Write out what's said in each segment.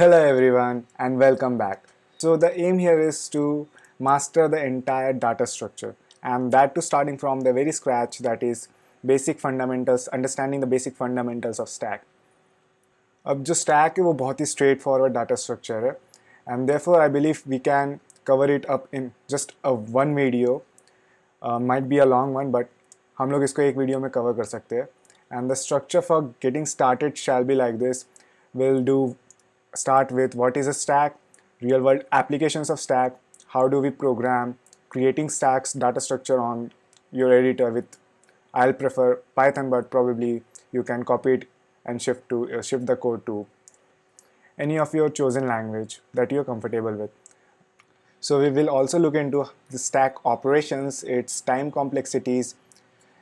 Hello everyone and welcome back. So the aim here is to master the entire data structure, and that too starting from the very scratch, that is basic fundamentals, understanding the basic fundamentals of stack. अब जो stack है वो बहुत ही straightforward data structure है, and therefore I believe we can cover it up in just a one video. Might be a long one, but हम लोग इसको एक वीडियो में कवर कर सकते हैं. And the structure for getting started shall be like this. We'll do start with what is a stack, real world applications of stack, how do we program, creating stacks data structure on your editor with, I'll prefer Python, but probably you can copy it and shift the code to any of your chosen language that you're comfortable with. So we will also look into the stack operations, its time complexities,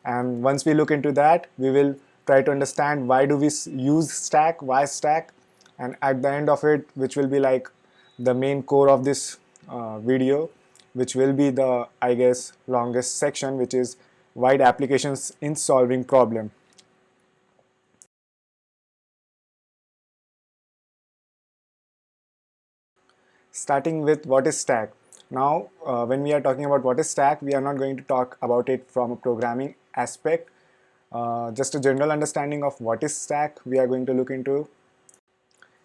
and once we look into that, we will try to understand why do we use stack, why stack, and at the end of it, which will be like the main core of this video, which will be the, I guess, longest section, which is wide applications in solving problem. Starting with what is stack. Now, when we are talking about what is stack, we are not going to talk about it from a programming aspect. Just a general understanding of what is stack, we are going to look into.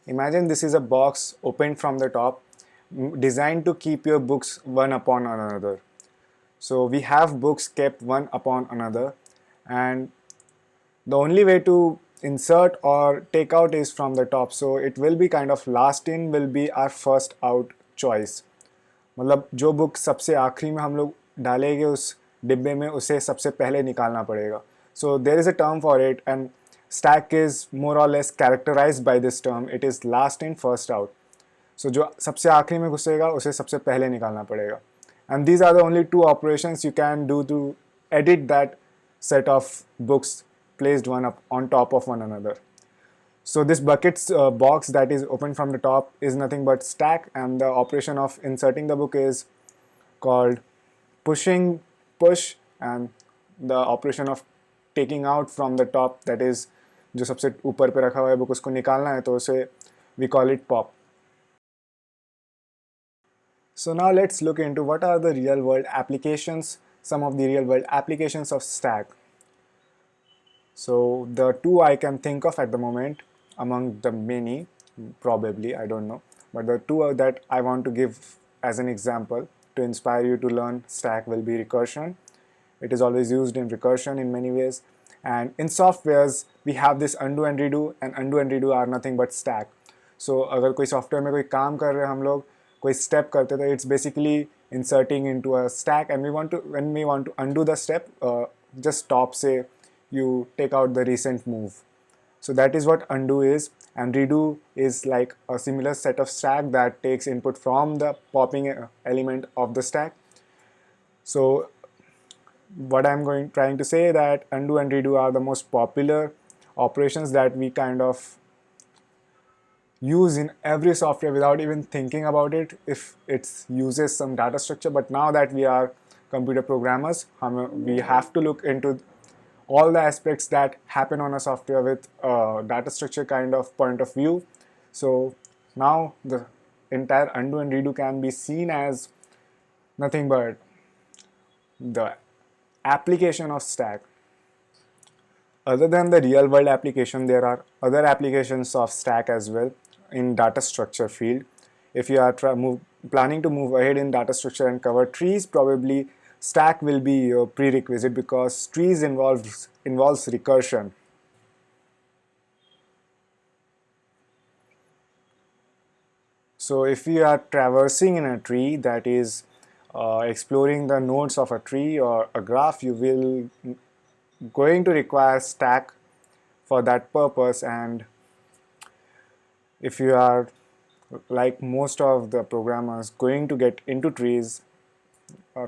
Imagine this is a box opened from the top, designed to keep your books one upon another. So we have books kept one upon another, and the only way to insert or take out is from the top. So it will be kind of last in will be our first out choice. मतलब जो book सबसे आखिरी में हम लोग डालेंगे उस डिब्बे में, उसे सबसे पहले निकालना पड़ेगा. So there is a term for it, and stack is more or less characterized by this term. It is last in first out. So जो सबसे आखिरी में घुसेगा उसे सबसे पहले निकालना पड़ेगा. And these are the only two operations you can do to edit that set of books placed one up on top of one another. So this buckets box that is open from the top is nothing but stack, and the operation of inserting the book is called push, and the operation of taking out from the top, that is जो सबसे ऊपर पे रखा हुआ है book उसको निकालना है तो उसे we call it pop. So now let's look into what are the real world applications, some of the real world applications of stack. So the two I can think of at the moment, among the many, probably, I don't know, but the two that I want to give as an example to inspire you to learn stack will be recursion. It is always used in recursion in many ways. And in softwares, we have this undo and redo are nothing but stack. So अगर कोई software में कोई काम कर रहे हैं हम लोग, कोई स्टेप करते थे, it's basically inserting into a stack, and when we want to undo the step, just stop, say you take out the recent move. So that is what undo is, and redo is like a similar set of stack that takes input from the popping element of the stack. So what I'm trying to say that undo and redo are the most popular operations that we kind of use in every software without even thinking about it if it uses some data structure. But now that we are computer programmers, we have to look into all the aspects that happen on a software with a data structure kind of point of view. So now the entire undo and redo can be seen as nothing but the application of stack. Other than the real world application, there are other applications of stack as well in data structure field. If you are planning to move ahead in data structure and cover trees, probably stack will be your prerequisite because trees involves recursion. So if you are traversing in a tree, that is exploring the nodes of a tree or a graph, you will going to require stack for that purpose. And if you are like most of the programmers going to get into trees,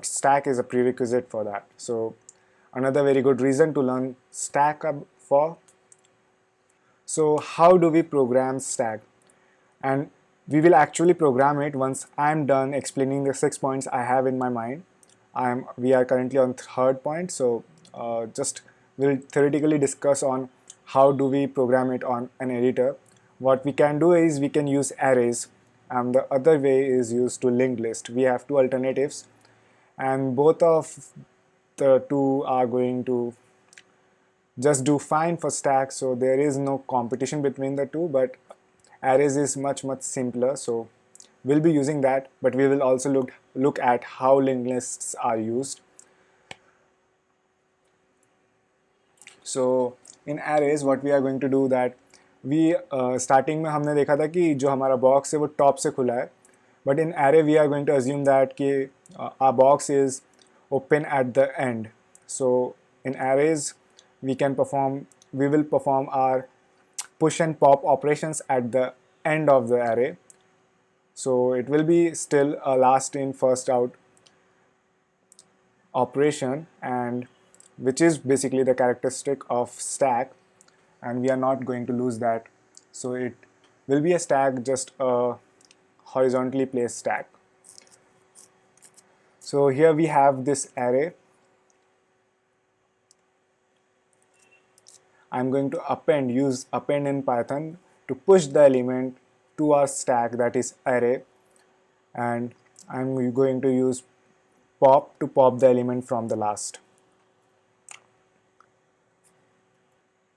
stack is a prerequisite for that. So another very good reason to learn stack for. So how do we program stack? And we will actually program it once I'm done explaining the 6 points I have in my mind. We are currently on third point, so just we'll theoretically discuss on how do we program it on an editor. what we can do is we can use arrays, and the other way is used to linked list. We have two alternatives, and both of the two are going to just do fine for stack, so there is no competition between the two. But arrays is much simpler, so we'll be using that, but we will also look at how linked lists are used. So in arrays what we are going to do that we starting में हमने देखा था कि जो हमारा box है वो top से खुला है, but in array we are going to assume that कि our box is open at the end. So in arrays we will perform our push and pop operations at the end of the array. So it will be still a last in first out operation, and which is basically the characteristic of stack, and we are not going to lose that. So it will be a stack, just a horizontally placed stack. So here we have this array. I'm going to use append in Python to push the element to our stack, that is array, and I'm going to use pop to pop the element from the last.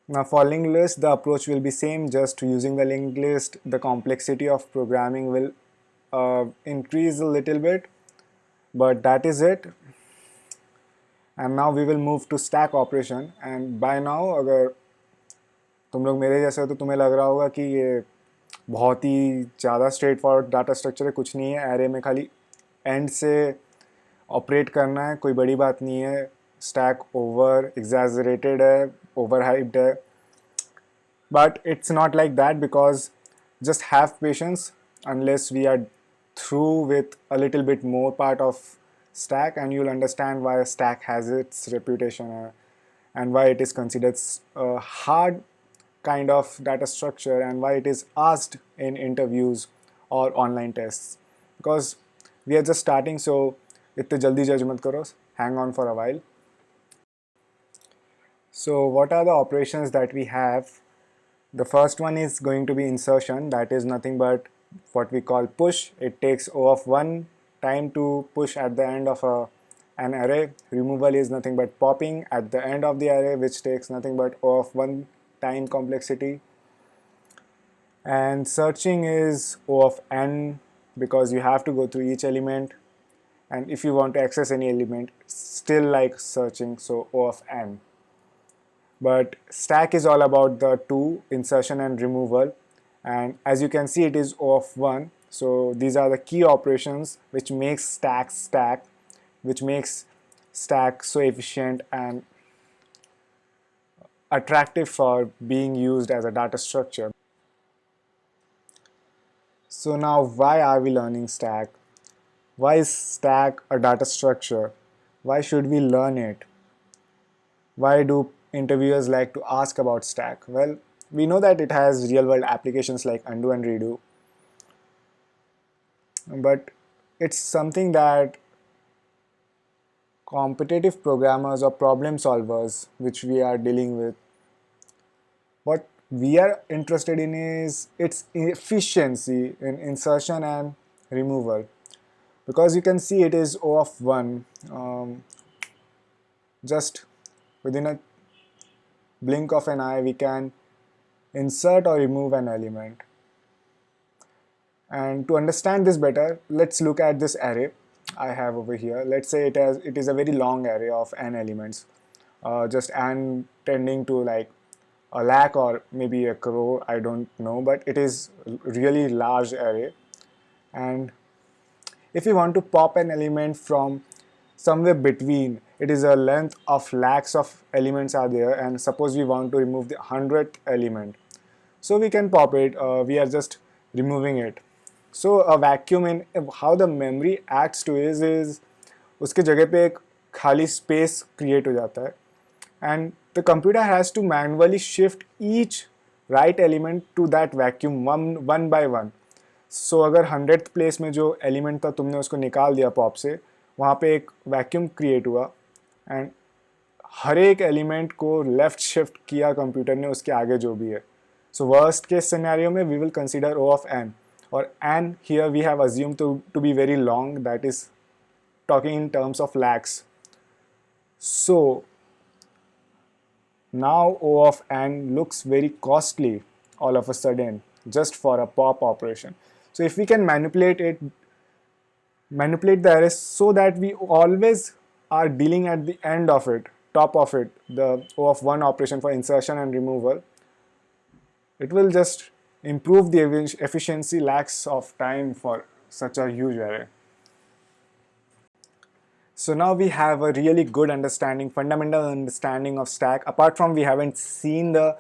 Now for linked list, the approach will be same, just using the linked list. The complexity of programming will increase a little bit, but that is it. And now we will move to stack operation. And by now अगर तुम लोग मेरे जैसे हो तो तुम्हें लग रहा होगा कि ये बहुत ही ज़्यादा स्ट्रेट फॉरवर्ड डाटा स्ट्रक्चर है, कुछ नहीं है, एरे में खाली एंड से ऑपरेट करना है, कोई बड़ी बात नहीं है, स्टैक ओवर एग्जैजरेटेड है, ओवर हाइप्ड है. But it's not like that, because just have patience unless we are through with a little bit more part of stack, and you'll understand why stack has its reputation and why it is considered a hard kind of data structure, and why it is asked in interviews or online tests. Because we are just starting, so इतने जल्दी जज मत करो, hang on for a while. So what are the operations that we have? The first one is going to be insertion. That is nothing but what we call push. It takes O of 1 time to push at the end of an array. Removal is nothing but popping at the end of the array, which takes nothing but O of 1 time complexity. And searching is O of n, because you have to go through each element, and if you want to access any element, still like searching, so O of n. But stack is all about the two, insertion and removal, and as you can see it is O of 1. So these are the key operations which makes stack, which makes stack so efficient and attractive for being used as a data structure. So now why are we learning stack? Why is stack a data structure? Why should we learn it? Why do interviewers like to ask about stack? Well, we know that it has real world applications like undo and redo, but it's something that competitive programmers or problem solvers which we are dealing with, what we are interested in is its efficiency in insertion and removal, because you can see it is O of 1. Just within a blink of an eye we can insert or remove an element. And to understand this better, let's look at this array I have over here. Let's say it is a very long array of n elements, just n tending to like a lakh or maybe a crore, I don't know, but it is really large array. And if we want to pop an element from somewhere between, it is a length of lakhs of elements are there, and suppose we want to remove the 100th element, so we can pop it, we are just removing it. So a vacuum, in how the memory acts to is उसके जगह पे एक खाली space create हो जाता है, and the computer has to manually shift each right element to that vacuum one by one. So अगर 100th place में जो element था तुमने उसको निकाल दिया पॉप से, वहाँ पे एक वैक्यूम क्रिएट हुआ, एंड हर एक एलिमेंट को लेफ्ट शिफ्ट किया कंप्यूटर ने उसके आगे जो भी है. So worst case scenario mein we will consider O of n, or n here we have assumed to be very long, that is talking in terms of lakhs. So now O of n looks very costly all of a sudden just for a pop operation. So if we can manipulate the array so that we always are dealing at the end of it, top of it, the O of 1 operation for insertion and removal, it will just improve the efficiency lakhs of time for such a huge array. So now we have a really good understanding, fundamental understanding of stack. Apart from we haven't seen the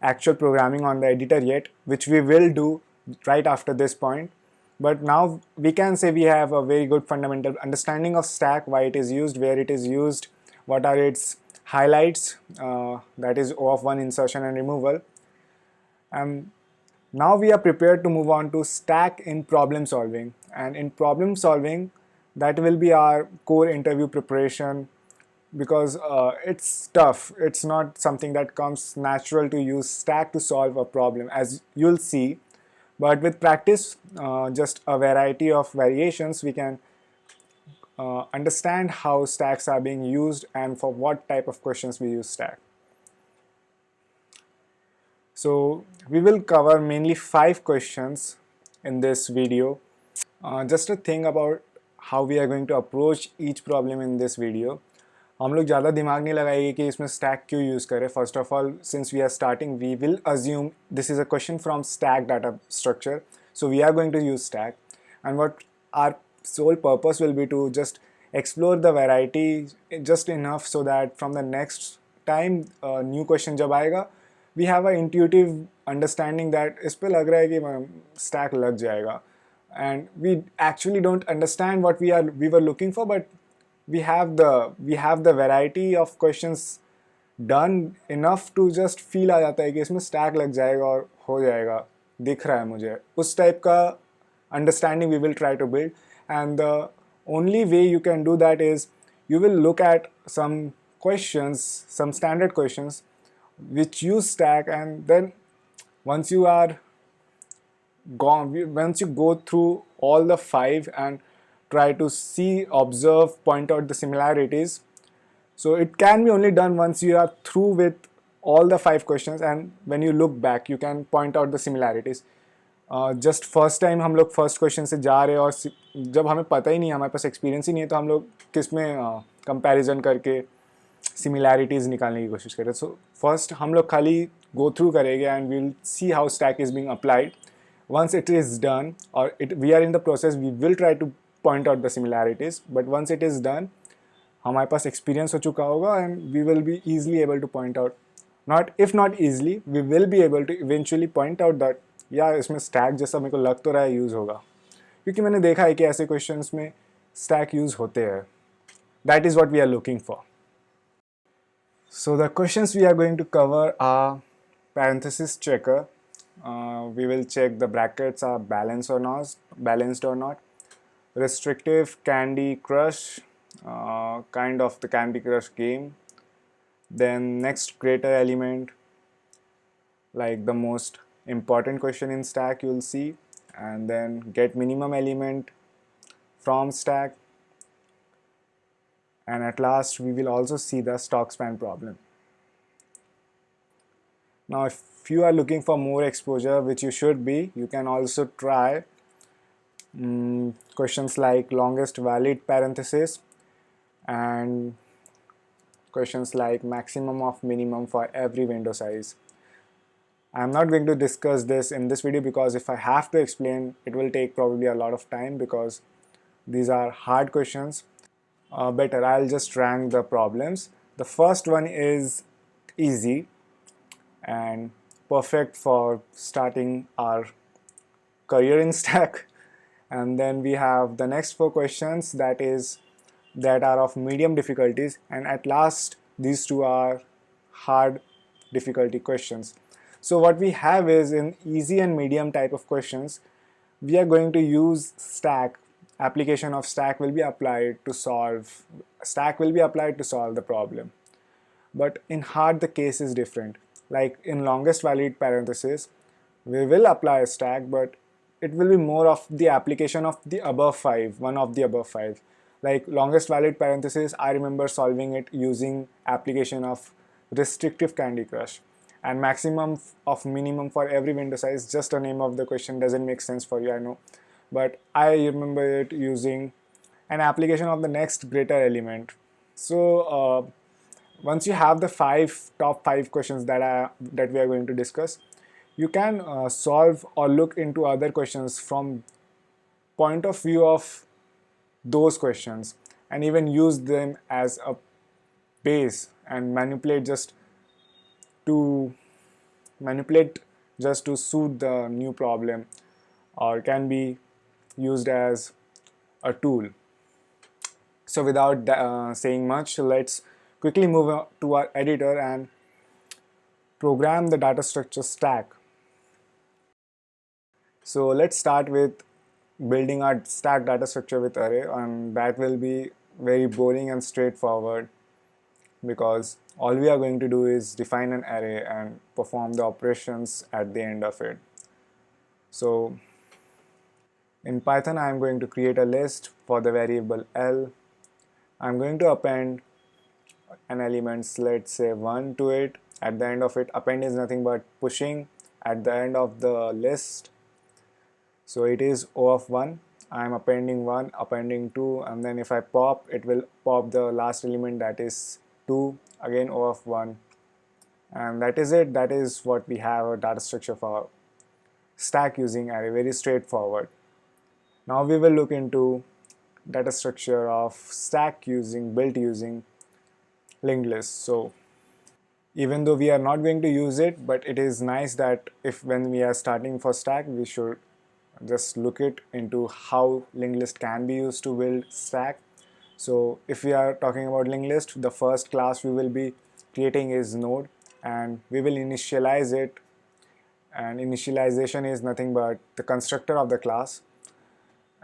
actual programming on the editor yet, which we will do right after this point. But now we can say we have a very good fundamental understanding of stack, why it is used, where it is used, what are its highlights, that is O of 1 insertion and removal. Now we are prepared to move on to stack in problem solving. And in problem solving, that will be our core interview preparation, because it's tough. It's not something that comes natural to use stack to solve a problem, as you'll see. But with practice, just a variety of variations, we can understand how stacks are being used and for what type of questions we use stack. So we will cover mainly 5 questions in this video. Just a thing about how we are going to approach each problem in this video. हम लोग ज़्यादा दिमाग नहीं लगाएंगे कि इसमें stack क्यों use करें. First of all, since we are starting, we will assume this is a question from stack data structure. So we are going to use stack, and what our sole purpose will be to just explore the variety just enough so that from the next time new question जब आएगा, we have an intuitive understanding that इस पे लग रहा है कि stack लग जाएगा. And we actually don't understand what we were looking for, but we have the variety of questions done enough to just feel आ जाता है कि इसमें stack लग जाएगा और हो जाएगा, दिख रहा है मुझे. उस type का understanding we will try to build, and the only way you can do that is you will look at some questions, some standard questions which use stack, and then once you go through all the 5 and try to see, observe, point out the similarities. So it can be only done once you are through with all the 5 questions, and when you look back you can point out the similarities. Just first time हम लोग first question से जा रहे हैं और जब हमें पता ही नहीं है, हमारे पास experience ही नहीं है, तो हम लोग किस में comparison करके similarities निकालने की कोशिश करें. So first हम लोग खाली go through करेंगे and we'll see how stack is being applied. Once it is done, or we are in the process, we will try to point out the similarities, but once it is done, हमारे पास experience हो चुका होगा and we will be easily able to point out, if not easily, we will be able to eventually point out that यार इसमें stack जैसा मेरे को लग तो रहा है use होगा, क्योंकि मैंने देखा है कि ऐसे questions में stack use होते हैं. That is what we are looking for. So the questions we are going to cover are parenthesis checker. We will check the brackets are balanced or not. Restrictive Candy Crush, kind of the Candy Crush game. Then next greater element, like the most important question in stack you will see, and then get minimum element from stack, and at last we will also see the stock span problem. Now if you are looking for more exposure, which you should be, you can also try questions like longest valid parenthesis and questions like maximum of minimum for every window size. I'm not going to discuss this in this video because if I have to explain, it will take probably a lot of time because these are hard questions. Better I'll just rank the problems. The first one is easy and perfect for starting our career in stack, and then we have the next 4 questions that are of medium difficulties, and at last these 2 are hard difficulty questions. So what we have is, in easy and medium type of questions, we are going to use stack. Application of stack will be applied to solve the problem. But in hard the case is different. Like in longest valid parenthesis, we will apply a stack, but it will be more of the application of the above five, one of the above five. Like longest valid parenthesis, I remember solving it using application of restrictive Candy Crush. And maximum of minimum for every window size, just a name of the question, doesn't make sense for you, I know. But I remember it using an application of the next greater element. So once you have the top five questions that we are going to discuss, you can solve or look into other questions from point of view of those questions, and even use them as a base and to manipulate just to suit the new problem, or can be used as a tool. So without saying much, let's quickly move on to our editor and program the data structure stack. So let's start with building our stack data structure with array, and that will be very boring and straightforward, because all we are going to do is define an array and perform the operations at the end of it. So in Python, I am going to create a list for the variable L. I'm going to append an element, let's say 1 to it. At the end of it, append is nothing but pushing at the end of the list. So it is O of 1. I am appending 1, appending 2, and then if I pop, it will pop the last element, that is 2, again O of 1. And that is it. That is what we have a data structure for stack using array, very straightforward. Now we will look into data structure of stack built using linked list. So even though we are not going to use it, but it is nice that if when we are starting for stack, we should just look it into how linked list can be used to build stack. So if we are talking about linked list, the first class we will be creating is node, and we will initialize it, and initialization is nothing but the constructor of the class.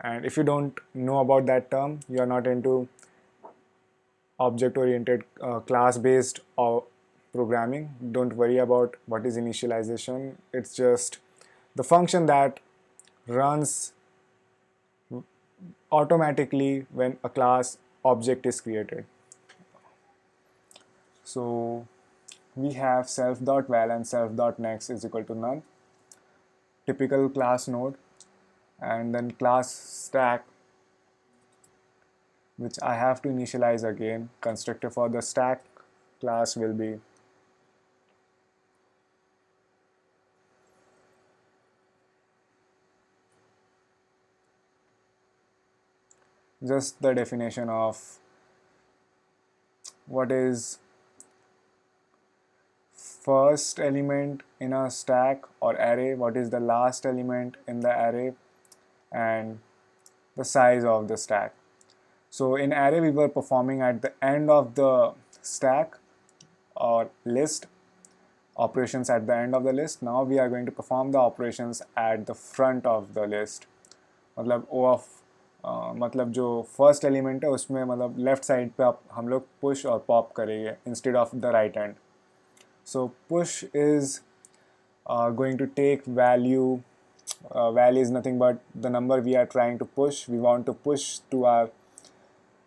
And if you don't know about that term, you are not into object oriented class based or programming, don't worry about what is initialization. It's just the function that runs automatically when a class object is created. So we have self.val and self.next is equal to none, typical class node, and then class stack, which I have to initialize again. Constructor for the stack class will be just the definition of what is first element in a stack or array, what is the last element in the array, and the size of the stack. So in array we were performing at the end of the stack or list, operations at the end of the list. Now we are going to perform the operations at the front of the list. मतलब O of मतलब जो first element है उसमें मतलब left side पे आप हम लोग पुश और पॉप करेंगे instead of the right hand. So push is going to take value. Val is nothing but the number we are trying to push. We want to push to our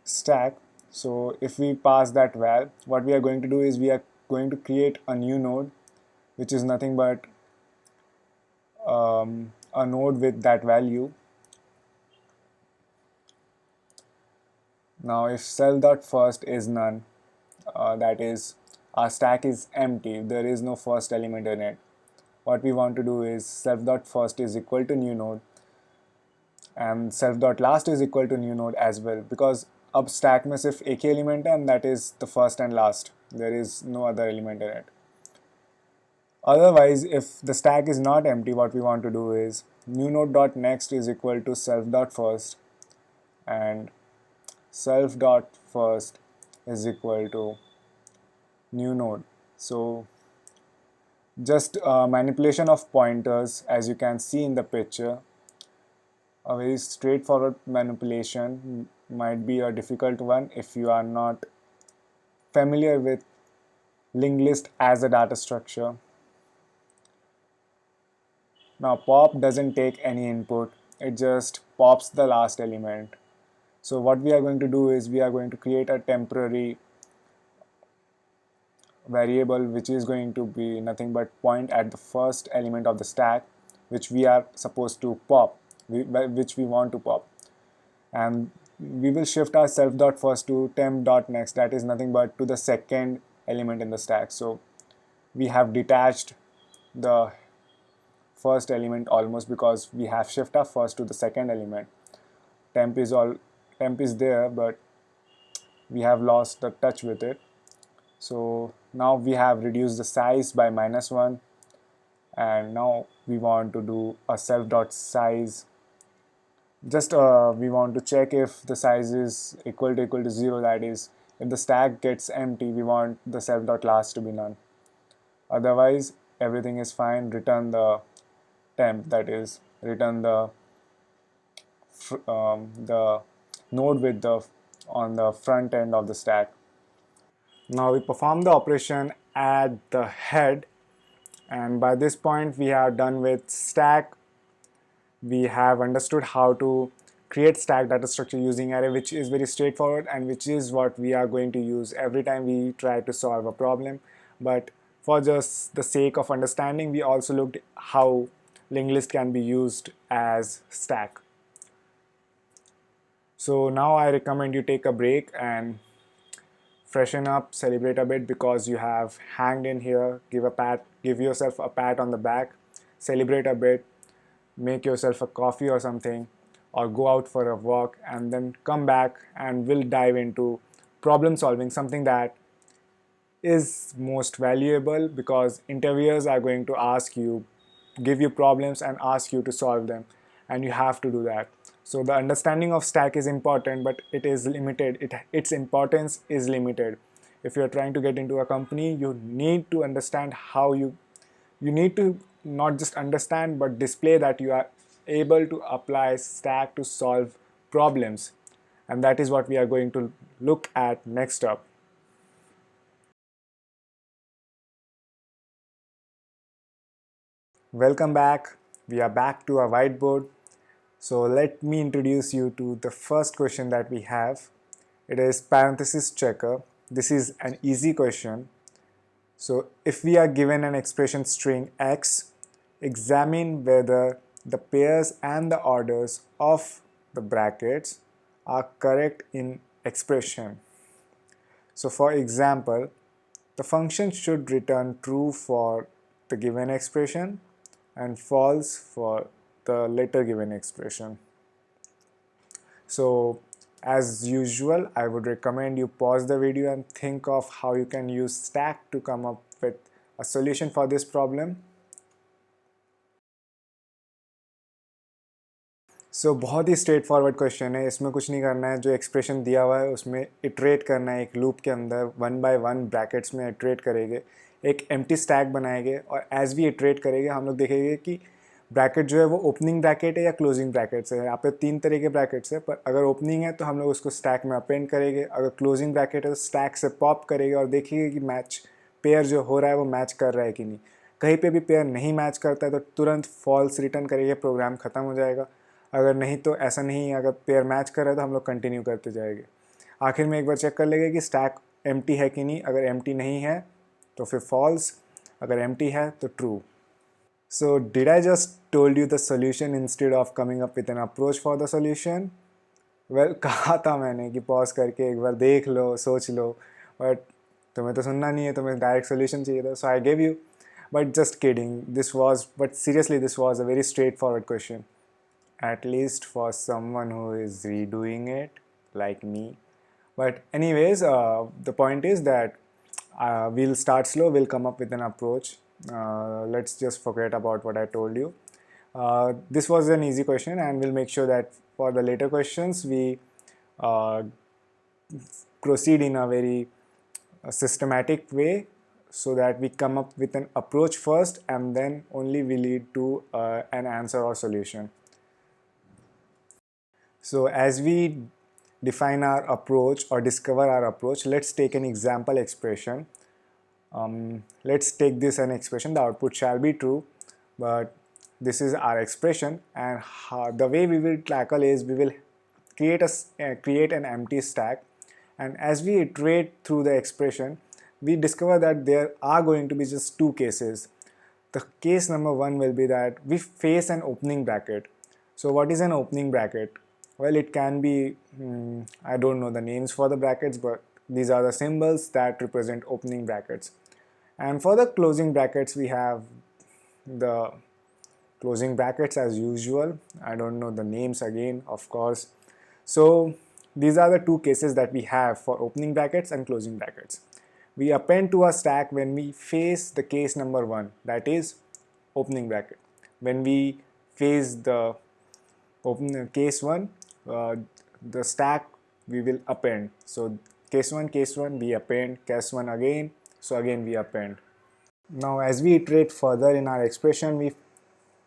stack. So if we pass that val, what we are going to do is we are going to create a new node, which is nothing but a node with that value. Now if self.first is none, that is our stack is empty, there is no first element in it. What we want to do is self.first is equal to new node, and self.last is equal to new node as well, because अब stack में सिर्फ एक ही element है, and that is the first and last. There is no other element in it. Otherwise, if the stack is not empty, what we want to do is new node.next is equal to self.first, and self.first is equal to new node. So just manipulation of pointers, as you can see in the picture. A very straightforward manipulation, might be a difficult one if you are not familiar with linked list as a data structure. Now pop doesn't take any input, it just pops the last element. So what we are going to do is we are going to create a temporary variable which is going to be nothing but point at the first element of the stack which we are supposed to pop, which we want to pop. And we will shift our self dot first to temp dot next, that is nothing but to the second element in the stack. So we have detached the first element almost because we have shift our first to the second element. Temp is there, but we have lost the touch with it. So now we have reduced the size by -1, and now we want to do a self dot size. Just we want to check if the size is equal to 0, that is if the stack gets empty we want the self dot last to be none. Otherwise everything is fine. Return the temp, that is return the node with the on the front end of the stack. Now we perform the operation at the head, and by this point we have done with stack. We have understood how to create stack data structure using array, which is very straightforward and which is what we are going to use every time we try to solve a problem. But for just the sake of understanding, we also looked how linked list can be used as stack. So now I recommend you take a break and freshen up, celebrate a bit because you have hanged in here. Give yourself a pat on the back, celebrate a bit, make yourself a coffee or something, or go out for a walk, and then come back and we'll dive into problem solving, something that is most valuable because interviewers are going to give you problems and ask you to solve them, and you have to do that. So the understanding of stack is important, but it is limited. Its importance is limited. If you're trying to get into a company, you need to understand how you need to not just understand but display that you are able to apply stack to solve problems, and that is what we are going to look at next up. Welcome back. We are back to our whiteboard. So let me introduce you to the first question that we have. It is parenthesis checker. This is an easy question. So if we are given an expression string x, examine whether the pairs and the orders of the brackets are correct in expression. So for example, the function should return true for the given expression and false for the later given expression. So as usual, I would recommend you pause the video and think of how you can use stack to come up with a solution for this problem. So बहुत ही straight forward question है. इसमें कुछ नहीं करना है. जो expression दिया हुआ है उसमें इटरेट करना है. एक लूप के अंदर 1 by 1 ब्रैकेट्स में इटरेट करेंगे, एक एम्प्टी स्टैक बनाएंगे, और एज वी इटरेट करेंगे हम लोग देखेंगे कि ब्रैकेट जो है वो ओपनिंग ब्रैकेट है या क्लोजिंग ब्रैकेट्स है. यहाँ पे 3 तरह के ब्रैकेट्स है, पर अगर ओपनिंग है तो हम लोग उसको स्टैक में अपेंड करेंगे, अगर क्लोजिंग ब्रैकेट है तो स्टैक से पॉप करेंगे और देखेंगे कि मैच पेयर जो हो रहा है वो मैच कर रहा है कि नहीं. कहीं पे भी पेयर नहीं मैच करता है तो तुरंत फॉल्स रिटर्न करेंगे, प्रोग्राम ख़त्म हो जाएगा. अगर नहीं तो ऐसा नहीं है, अगर पेयर मैच कर रहा है तो हम लोग कंटिन्यू करते जाएंगे. आखिर में एक बार चेक कर लेंगे कि स्टैक एम्प्टी है कि नहीं. अगर एम्प्टी नहीं है तो फिर फॉल्स, अगर एम्प्टी है तो true. So did I just told you the solution instead of coming up with an approach for the solution? Well, कहा था मैंने कि पॉज करके एक बार देख लो, सोच लो, बट तुम्हें तो सुनना नहीं है, तुम्हें डायरेक्ट सोल्यूशन चाहिए था. So I give you, but just kidding. But seriously this was a very straightforward question, at least for someone who is redoing it like me. But anyways, the point is that we'll start slow, we'll come up with an approach. Let's just forget about what I told you. This was an easy question, and we'll make sure that for the later questions we uh, proceed in a very systematic way, so that we come up with an approach first and then only we lead to an answer or solution. So as we define our approach or discover our approach, let's take an example expression. Let's take this an expression, the output shall be true, but this is our expression, and the way we will tackle is we will create an empty stack, and as we iterate through the expression we discover that there are going to be just two cases. The case number one will be that we face an opening bracket. So what is an opening bracket? Well, it can be, I don't know the names for the brackets, but these are the symbols that represent opening brackets. And for the closing brackets, we have the closing brackets as usual. I don't know the names again, of course. So these are the two cases that we have for opening brackets and closing brackets. We append to a stack when we face the case number one, that is opening bracket. When we face the case one, the stack we will append. So case one we append, case one again, so again we append. Now as we iterate further in our expression, we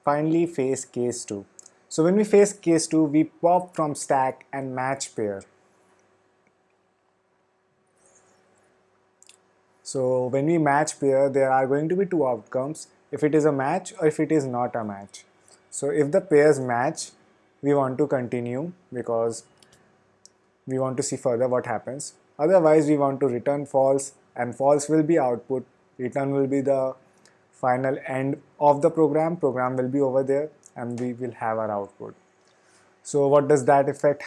finally face case 2. So when we face case 2, we pop from stack and match pair. So when we match pair, there are going to be two outcomes, if it is a match or if it is not a match. So if the pairs match, we want to continue because we want to see further what happens. Otherwise, we want to return false, and false will be output. Return will be the final end of the program. Program will be over there and we will have our output. So what does that affect?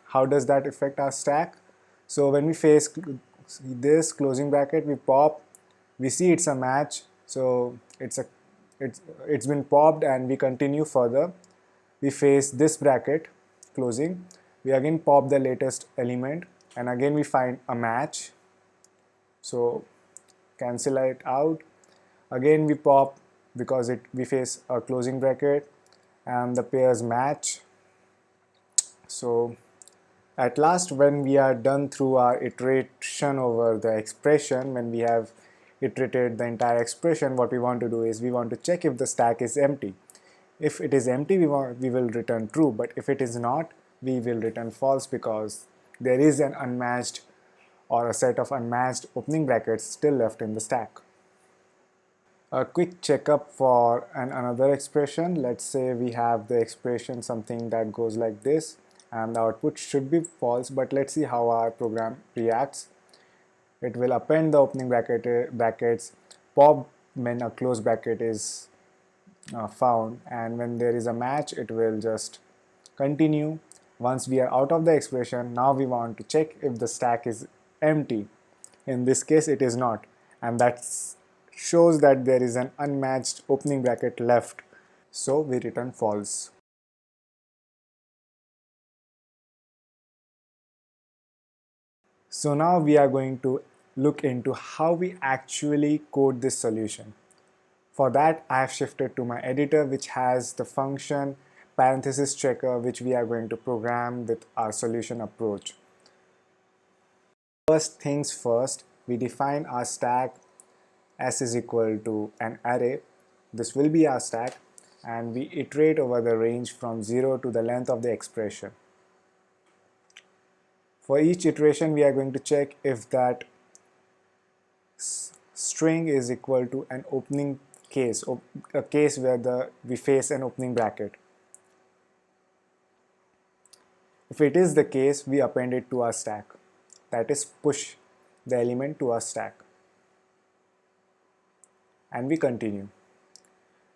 How does that affect our stack? So when we face this closing bracket, we pop, we see it's a match, so it's been popped, and we continue further. We face this bracket closing, we again pop the latest element, and again we find a match, so cancel it out. Again we pop because we face a closing bracket and the pairs match. So at last, when we are done through our iteration over the expression, when we have iterated the entire expression, what we want to do is we want to check if the stack is empty. If it is empty, we will return true, but if it is not, we will return false because there is an unmatched or a set of unmatched opening brackets still left in the stack. A quick checkup for another expression. Let's say we have the expression something that goes like this, and the output should be false, but let's see how our program reacts. It will append the opening brackets, pop when a close bracket is found, and when there is a match it will just continue. Once we are out of the expression, now we want to check if the stack is empty. In this case it is not, and that shows that there is an unmatched opening bracket left, so we return false. So now we are going to look into how we actually code this solution. For that, I have shifted to my editor, which has the function parenthesis checker, which we are going to program with our solution approach. First things first, we define our stack. S is equal to an array. This will be our stack, and we iterate over the range from 0 to the length of the expression. For each iteration, we are going to check if that string is equal to an opening case, a case where we face an opening bracket. If it is the case, we append it to our stack. That is, push the element to our stack. And we continue.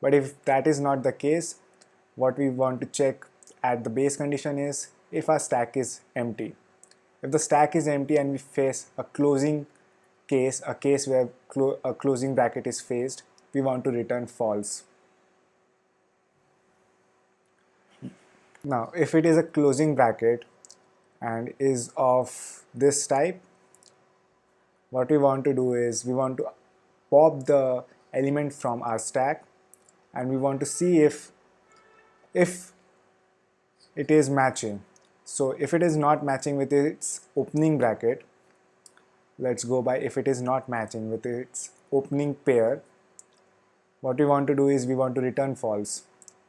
But if that is not the case, what we want to check at the base condition is if our stack is empty. If the stack is empty and we face a closing case, a case where a closing bracket is faced, we want to return false. Now, if it is a closing bracket and is of this type, what we want to do is we want to pop the element from our stack, and we want to see if it is matching. So if it is not matching with its opening bracket, let's go by if it is not matching with its opening pair, what we want to do is we want to return false,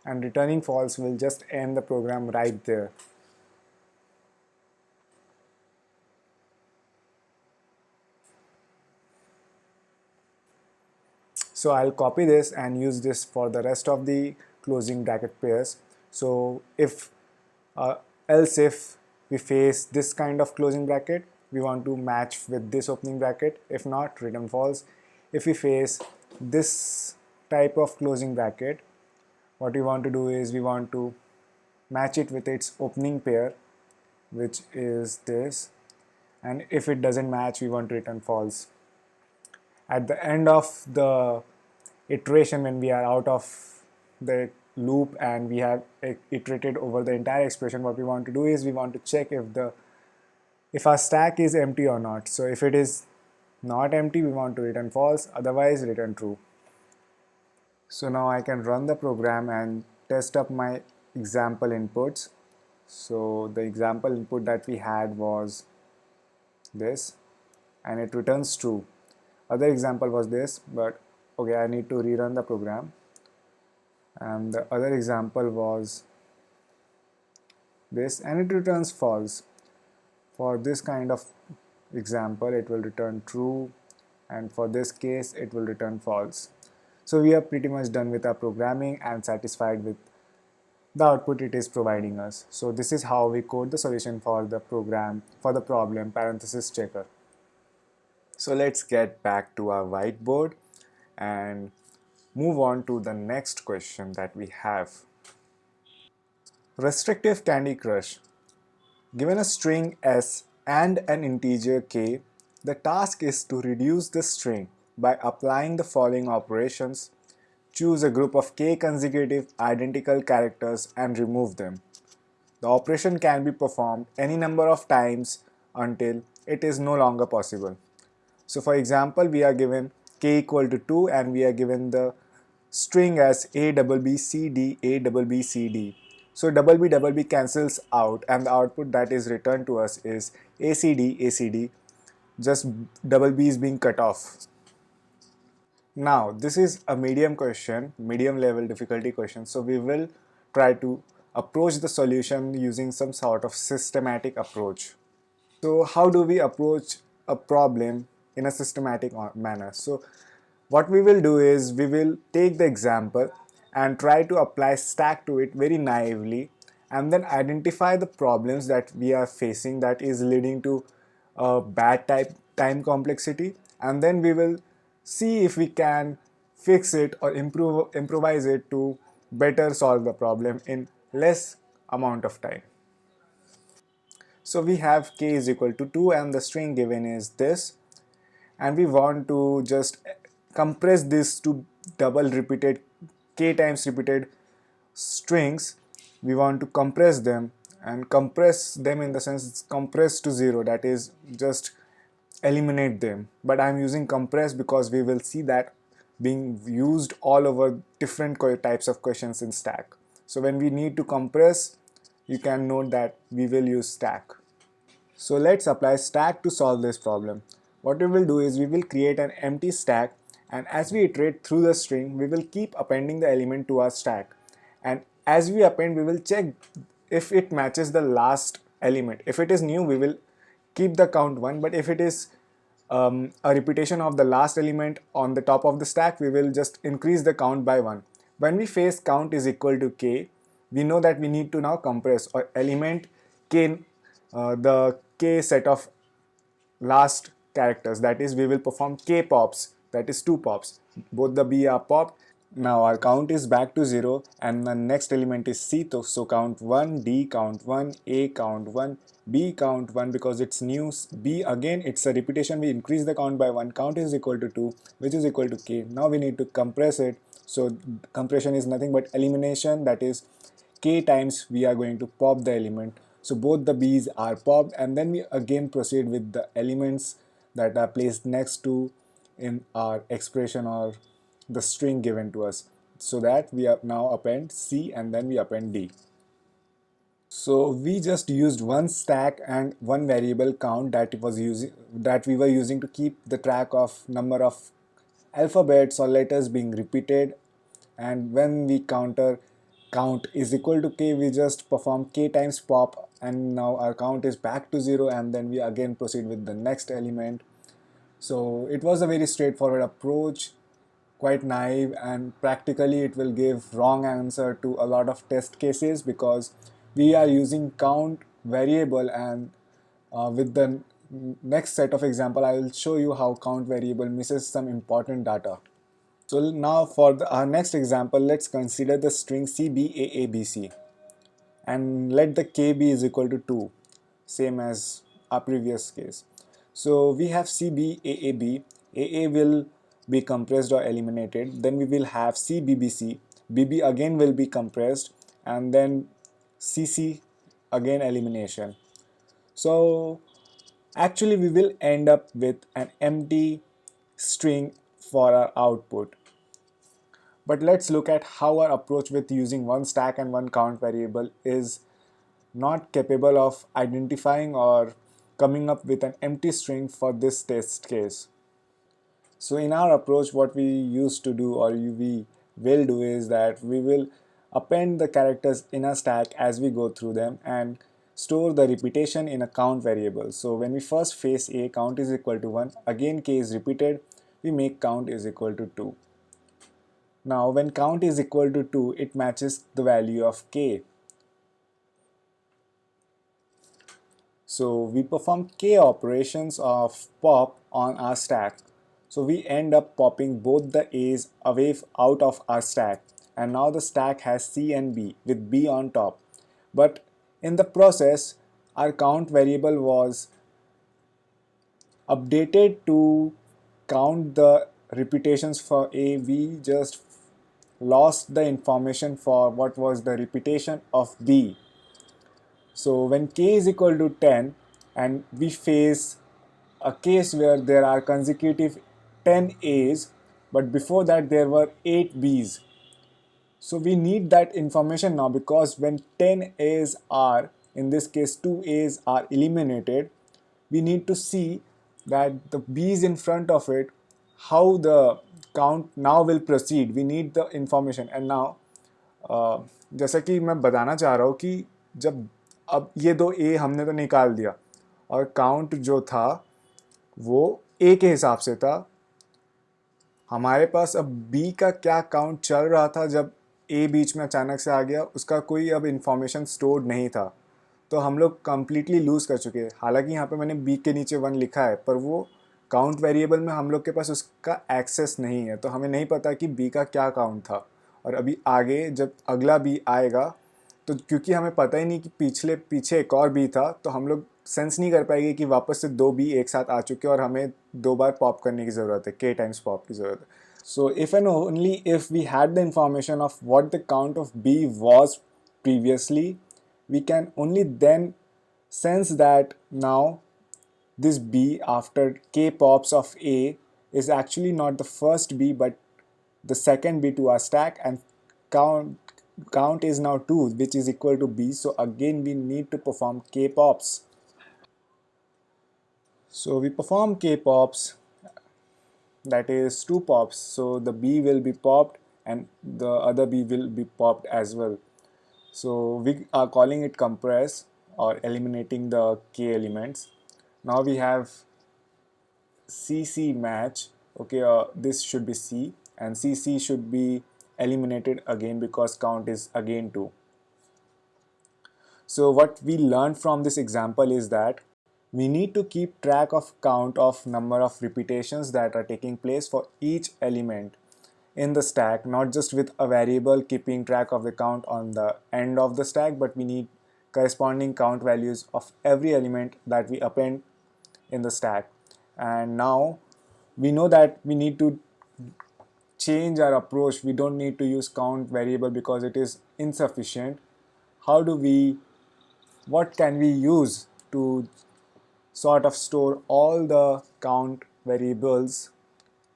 and returning false will just end the program right there. So I'll copy this and use this for the rest of the closing bracket pairs. So if uh, else if we face this kind of closing bracket, we want to match with this opening bracket. If not, return false. If we face this type of closing bracket, what we want to do is we want to match it with its opening pair, which is this, and if it doesn't match, we want to return false. At the end of the iteration, when we are out of the loop and we have iterated over the entire expression, what we want to do is we want to check if our stack is empty or not. So if it is not empty, we want to return false, otherwise return true. So now I can run the program and test up my example inputs. So the example input that we had was this, and it returns true. Other example was this, but okay, I need to rerun the program. And the other example was this, and it returns false. For this kind of example, it will return true, and for this case, it will return false. So we are pretty much done with our programming and satisfied with the output it is providing us. So this is how we code the solution for the problem parenthesis checker. So let's get back to our whiteboard and move on to the next question that we have. Restrictive Candy Crush. Given a string s and an integer k, the task is to reduce the string by applying the following operations. Choose a group of k consecutive identical characters and remove them. The operation can be performed any number of times until it is no longer possible. So for example, we are given k equal to 2 and we are given the string as a double b c d a double b c d. So double b cancels out and the output that is returned to us is ACD, just double b is being cut off. Now this is a medium question, medium level difficulty question, so we will try to approach the solution using some sort of systematic approach. So how do we approach a problem in a systematic manner? So what we will do is we will take the example and try to apply stack to it very naively, and then identify the problems that we are facing that is leading to a bad time complexity, and then we will see if we can fix it or improvise it to better solve the problem in less amount of time. So we have k is equal to 2 and the string given is this, and we want to just compress this to double repeated k times repeated strings. We want to compress them, and compress them in the sense it's compressed to 0, that is just eliminate them, but I'm using compress because we will see that being used all over different types of questions in stack. So when we need to compress, you can note that we will use stack. So let's apply stack to solve this problem. What we will do is we will create an empty stack, and as we iterate through the string, we will keep appending the element to our stack. And as we append, we will check if it matches the last element. If it is new, we will keep the count 1, but if it is a repetition of the last element on the top of the stack, we will just increase the count by 1. When we face count is equal to k, we know that we need to now compress or element k, the k set of last characters, that is we will perform k pops, that is 2 pops, both the b are popped. Now our count is back to 0 and the next element is c, so count 1, d count 1, a count 1, b count 1 because it's new, b again it's a repetition, we increase the count by 1, count is equal to 2 which is equal to k. Now we need to compress it, so compression is nothing but elimination, that is k times we are going to pop the element. So both the b's are popped, and then we again proceed with the elements that are placed next to in our expression or the string given to us, so that we have now append C and then we append D. So we just used one stack and one variable count that we were using to keep the track of number of alphabets or letters being repeated, and when we counter count is equal to k, we just perform k times pop, and now our count is back to 0, and then we again proceed with the next element. So it was a very straightforward approach, quite naive, and practically it will give wrong answer to a lot of test cases because we are using count variable. And with the next set of example, I will show you how count variable misses some important data. So now for our next example, let's consider the string CBAABC and let the KB is equal to 2, same as our previous case. So we have CBAAB, AA will be compressed or eliminated, then we will have CBBC, BB again will be compressed, and then CC again elimination. So actually we will end up with an empty string for our output. But let's look at how our approach with using one stack and one count variable is not capable of identifying or coming up with an empty string for this test case. So in our approach, what we used to do, or we will do, is that we will append the characters in a stack as we go through them and store the repetition in a count variable. So when we first face A, count is equal to 1, again K is repeated, we make count is equal to 2. Now when count is equal to 2, it matches the value of K. So we perform K operations of pop on our stack. So we end up popping both the A's away out of our stack, and now the stack has C and B with B on top. But in the process, our count variable was updated to count the repetitions for A. We just lost the information for what was the repetition of B. So when K is equal to 10 and we face a case where there are consecutive 10 A's, but before that there were 8 B's. So we need that information now, because when 10 A's are, in this case 2 A's are eliminated, we need to see that the B's in front of it, how the count now will proceed. We need the information. And now जैसा कि मैं बताना चाह रहा हूँ कि जब अब ये दो ए हमने तो निकाल दिया और काउंट जो था वो ए के हिसाब से था, हमारे पास अब बी का क्या काउंट चल रहा था जब ए बीच में अचानक से आ गया, उसका कोई अब इंफॉर्मेशन स्टोर्ड नहीं था, तो हम लोग कम्प्लीटली लूज़ कर चुके हैं. हालांकि यहाँ पे मैंने बी के नीचे 1 लिखा है, पर वो काउंट वेरिएबल में हम लोग के पास उसका एक्सेस नहीं है, तो हमें नहीं पता कि बी का क्या काउंट था. और अभी आगे जब अगला बी आएगा, तो क्योंकि हमें पता ही नहीं कि पीछे एक और बी था, तो हम लोग सेंस नहीं कर पाएंगे कि वापस से 2 बी एक साथ आ चुके हैं और हमें 2 बार पॉप करने की ज़रूरत है, k टाइम्स पॉप की ज़रूरत है. So if and only if we had the information of what the count of B was previously, we can only then sense that now this B after K pops of A is actually not the first B but the second B to our stack, and count is now 2, which is equal to B. So again we need to perform K pops. So we perform K pops, that is 2 pops, so the B will be popped and the other B will be popped as well. So we are calling it compress or eliminating the K elements. Now we have CC match. Okay, this should be C and CC should be eliminated again because count is again 2. So what we learned from this example is that we need to keep track of count of number of repetitions that are taking place for each element in the stack, not just with a variable keeping track of the count on the end of the stack, but we need corresponding count values of every element that we append in the stack. And now we know that we need to change our approach. We don't need to use count variable because it is insufficient. What can we use to sort of store all the count variables,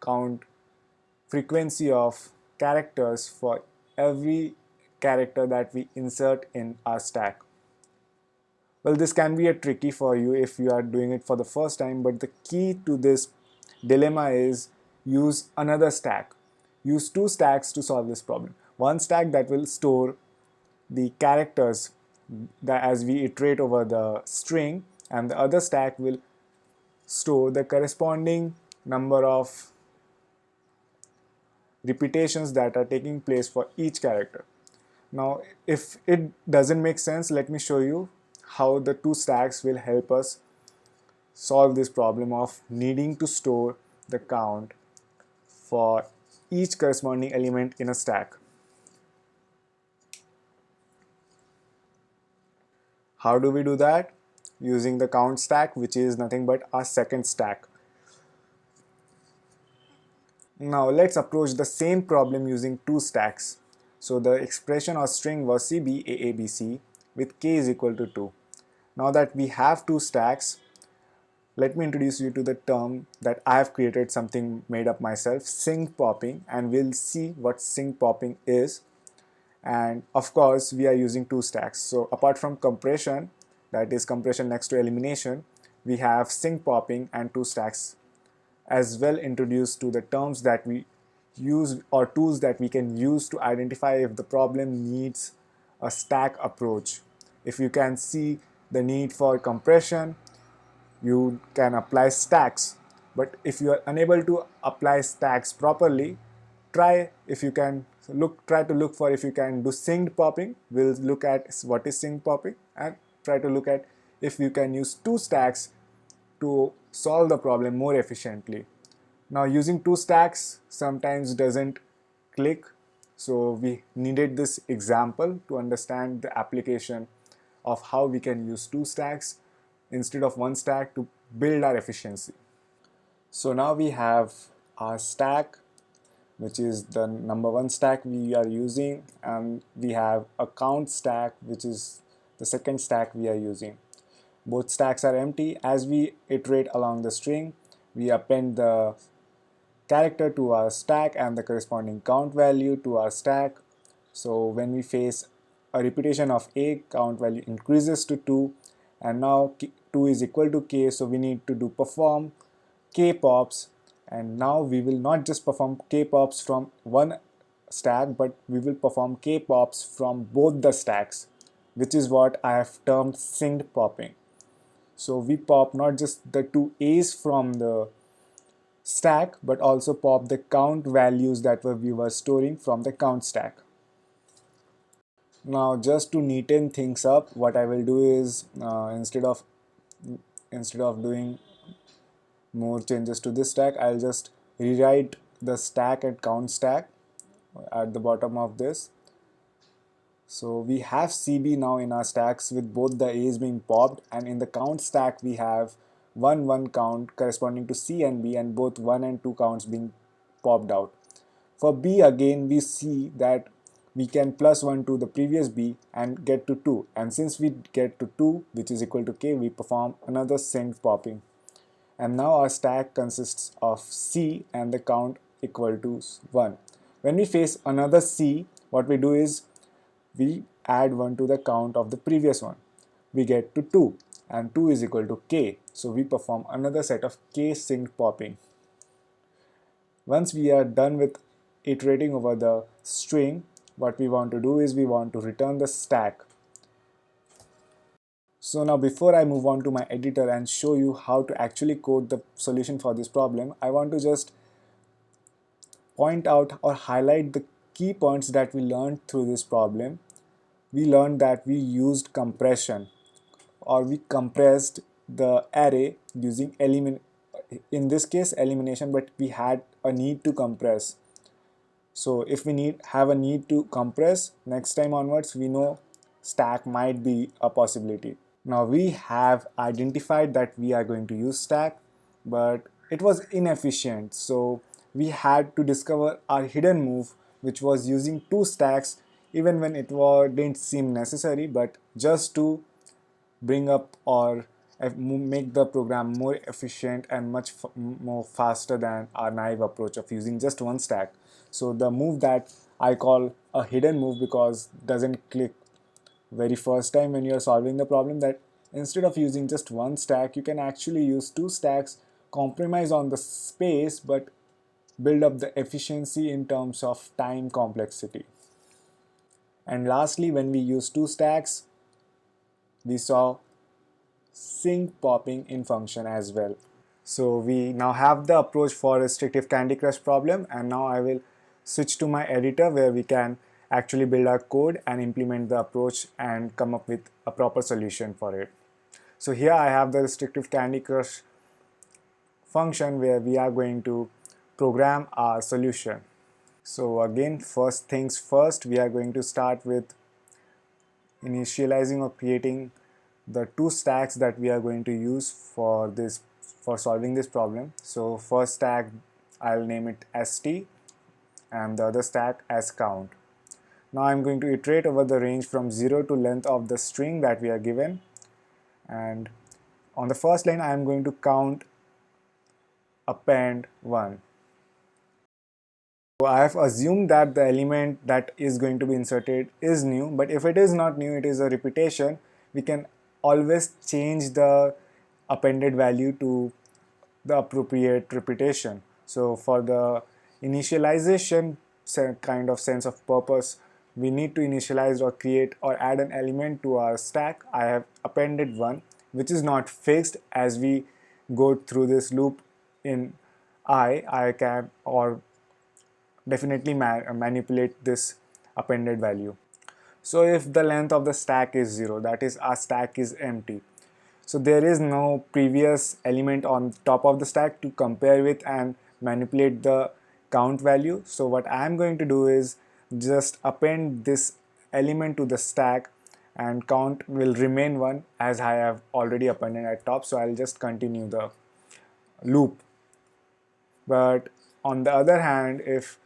count frequency of characters for every character that we insert in our stack? Well, this can be a tricky for you if you are doing it for the first time, but the key to this dilemma is use another stack. Use 2 stacks to solve this problem. One stack that will store the characters that as we iterate over the string, and the other stack will store the corresponding number of repetitions that are taking place for each character. Now, if it doesn't make sense, let me show you how the two stacks will help us solve this problem of needing to store the count for each corresponding element in a stack. How do we do that? Using the count stack, which is nothing but our second stack. Now let's approach the same problem using two stacks. So the expression or string was CBAABC with k is equal to 2. Now that we have two stacks, let me introduce you to the term that I have created, something made up myself, sync popping, and we'll see what sync popping is. And of course we are using two stacks. So apart from compression, that is compression next to elimination, we have sync popping and two stacks as well introduced to the terms that we use or tools that we can use to identify if the problem needs a stack approach. If you can see the need for compression, you can apply stacks, but if you are unable to apply stacks properly, try to look for if you can do synced popping. We'll look at what is sync popping and try to look at if you can use two stacks to solve the problem more efficiently. Now using two stacks sometimes doesn't click, so we needed this example to understand the application of how we can use two stacks instead of one stack to build our efficiency. So now we have our stack, which is the number one stack we are using, and we have a count stack, which is the second stack we are using. Both stacks are empty. As we iterate along the string, we append the character to our stack and the corresponding count value to our stack. So when we face a repetition of a, count value increases to 2, and now 2 is equal to k, so we need to do perform k pops, and now we will not just perform k pops from one stack, but we will perform k pops from both the stacks, which is what I have termed synced popping. So we pop not just the two a's from the stack, but also pop the count values that we were storing from the count stack. Now just to neaten things up, what I will do is instead of doing more changes to this stack, I'll just rewrite the stack and count stack at the bottom of this. So we have CB now in our stacks with both the A's being popped, and in the count stack we have 1 count corresponding to C and B, and both 1 and 2 counts being popped out. For B again, we see that we can plus 1 to the previous B and get to 2, and since we get to 2, which is equal to K, we perform another synced popping. And now our stack consists of C and the count equal to 1. When we face another C, what we do is we add 1 to the count of the previous one. We get to 2, and 2 is equal to k, so we perform another set of k synced popping. Once we are done with iterating over the string, what we want to do is we want to return the stack. So now before I move on to my editor and show you how to actually code the solution for this problem, I want to just point out or highlight the key points that we learned through this problem. We learned that we used compression, or we compressed the array using in this case elimination, but we had a need to compress. So if we have a need to compress, next time onwards we know stack might be a possibility. Now we have identified that we are going to use stack, but it was inefficient, so we had to discover our hidden move, which was using two stacks even when it didn't seem necessary, but just to bring up or make the program more efficient and much more faster than our naive approach of using just one stack. So the move that I call a hidden move because doesn't click very first time when you're solving the problem, that instead of using just one stack, you can actually use two stacks, compromise on the space, but build up the efficiency in terms of time complexity. And lastly, when we use two stacks, we saw sync popping in function as well. So we now have the approach for restrictive Candy Crush problem, and now I will switch to my editor where we can actually build our code and implement the approach and come up with a proper solution for it. So here I have the restrictive Candy Crush function where we are going to program our solution. So again, first things first, we are going to start with initializing or creating the two stacks that we are going to use for solving this problem. So first stack, I'll name it st and the other stack as count. Now I'm going to iterate over the range from 0 to length of the string that we are given, and on the first line I am going to count append 1. So I have assumed that the element that is going to be inserted is new, but if it is not new, it is a repetition, we can always change the appended value to the appropriate repetition. So for the initialization kind of sense of purpose, we need to initialize or create or add an element to our stack. I have appended 1, which is not fixed. As we go through this loop in I can or definitely manipulate this appended value. So if the length of the stack is 0, that is our stack is empty. So there is no previous element on top of the stack to compare with and manipulate the count value. So what I am going to do is just append this element to the stack, and count will remain 1 as I have already appended at top. So I'll just continue the loop. But on the other hand, if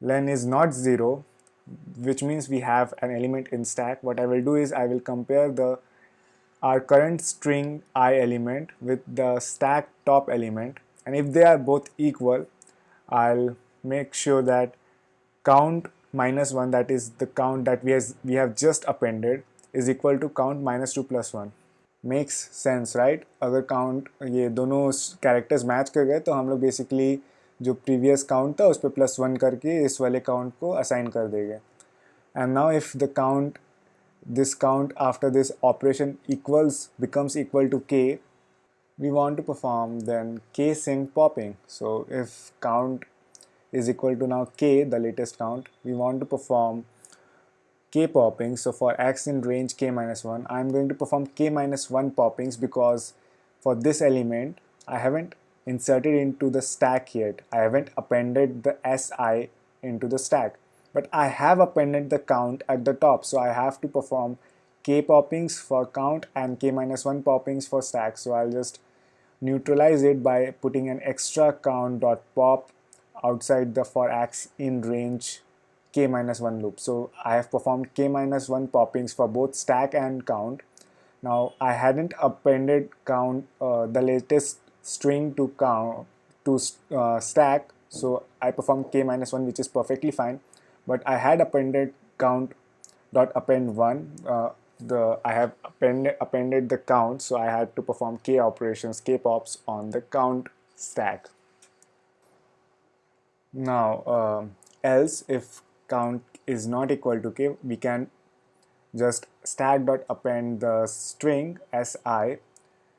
len is not 0, which means we have an element in stack, what I will do is I will compare our current string I element with the stack top element, and if they are both equal, I'll make sure that count minus 1, that is the count that we have just appended, is equal to count minus 2 plus 1. Makes sense right. अगर count ये दोनों characters match कर गए तो हम लोग basically जो previous count था उस पर +1 करके इस वाले काउंट को असाइन कर देंगे. And now if the count this count after this operation becomes equal to k, we want to perform then k sync popping. So if count is equal to now k, the latest count, we want to perform k popping. So for x in range k minus 1, I'm going to perform k minus 1 poppings because for this element I haven't inserted into the stack yet. I haven't appended the si into the stack, but I have appended the count at the top, so I have to perform k poppings for count and k minus 1 poppings for stack. So I'll just neutralize it by putting an extra count dot pop outside the for x in range k minus 1 loop. So I have performed k minus 1 poppings for both stack and count. Now I hadn't appended count the latest string to count to stack, so I performed k minus 1, which is perfectly fine. But I had appended count dot append 1. I have appended the count, so I had to perform k operations, k pops on the count stack. Now else if count is not equal to k, we can just stack dot append the string si,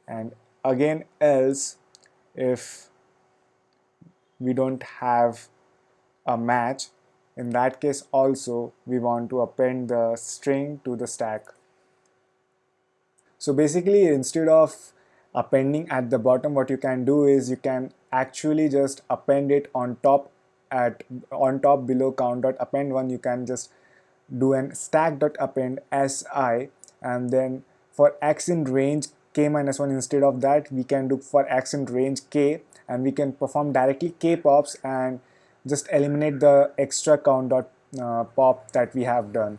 and again else if we don't have a match, in that case also we want to append the string to the stack. So basically, instead of appending at the bottom, what you can do is you can actually just append it on top below count dot append 1. You can just do an stack dot append si, and then for x in range k minus 1, instead of that we can do for x in range k, and we can perform directly k pops and just eliminate the extra count dot pop that we have done.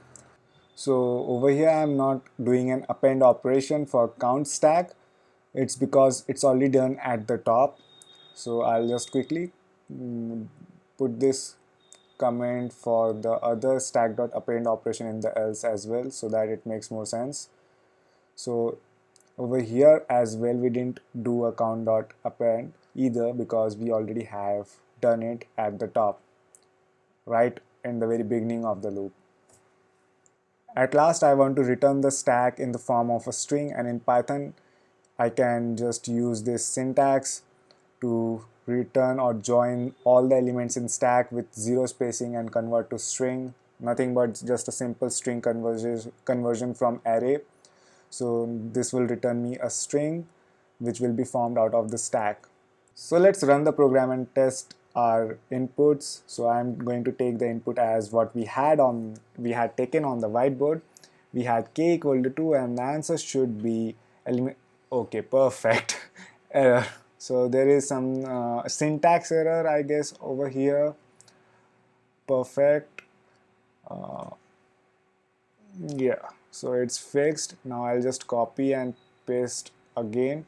So over here I'm not doing an append operation for count stack. It's because it's already done at the top. So I'll just quickly put this comment for the other stack dot append operation in the else as well, so that it makes more sense. So over here as well we didn't do a count dot append either, because we already have done it at the top, right in the very beginning of the loop. At last I want to return the stack in the form of a string, and in Python I can just use this syntax to return or join all the elements in stack with zero spacing and convert to string. Nothing but just a simple string conversion from array. So this will return me a string which will be formed out of the stack. So let's run the program and test our inputs. So I'm going to take the input as what we had taken on the whiteboard. We had k equal to 2 and the answer should be okay, perfect. Error. So there is some syntax error, I guess, over here. Perfect. Yeah, so it's fixed. Now I'll just copy and paste again.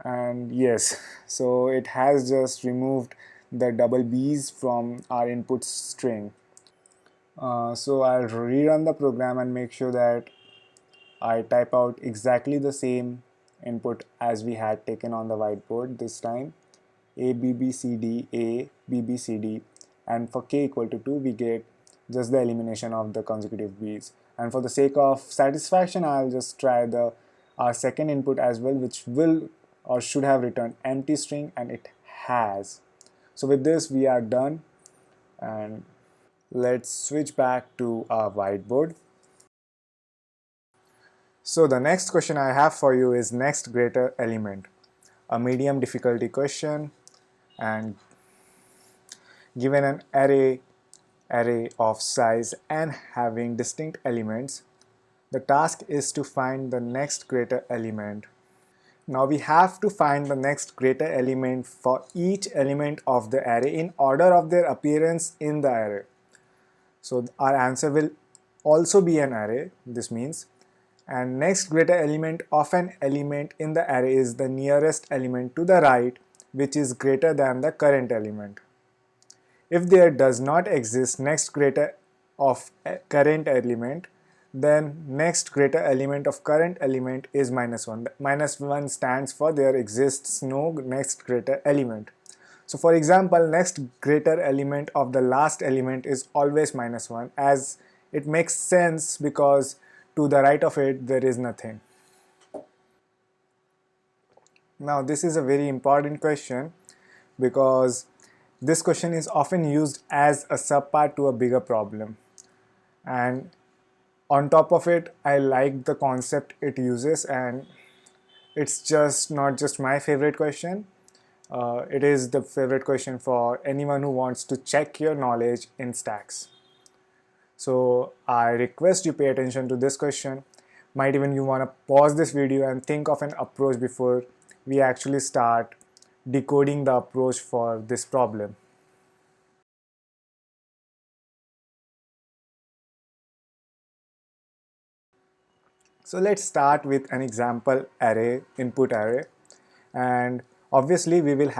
And yes, so it has just removed the double B's from our input string. So I'll rerun the program and make sure that I type out exactly the same input as we had taken on the whiteboard this time. A, B, B, C, D, A, B, B, C, D, and for k equal to 2 we get just the elimination of the consecutive B's. And for the sake of satisfaction, I'll just try our second input as well, which will or should have returned empty string, and it has. So with this we are done, and let's switch back to our whiteboard. So the next question I have for you is next greater element, a medium difficulty question, and given an array of size and having distinct elements, the task is to find the next greater element. Now we have to find the next greater element for each element of the array in order of their appearance in the array. So our answer will also be an array, this means, and next greater element of an element in the array is the nearest element to the right, which is greater than the current element. If there does not exist next greater of current element, then next greater element of current element is -1. -1 stands for there exists no next greater element. So for example, next greater element of the last element is always -1, as it makes sense because to the right of it there is nothing. Now this is a very important question because this question is often used as a subpart to a bigger problem, and on top of it I like the concept it uses, and it's just not just my favorite question. It is the favorite question for anyone who wants to check your knowledge in stacks. So I request you pay attention to this question. Might even you want to pause this video and think of an approach before we actually start decoding the approach for this problem. So let's start with an example array, input array, and obviously we will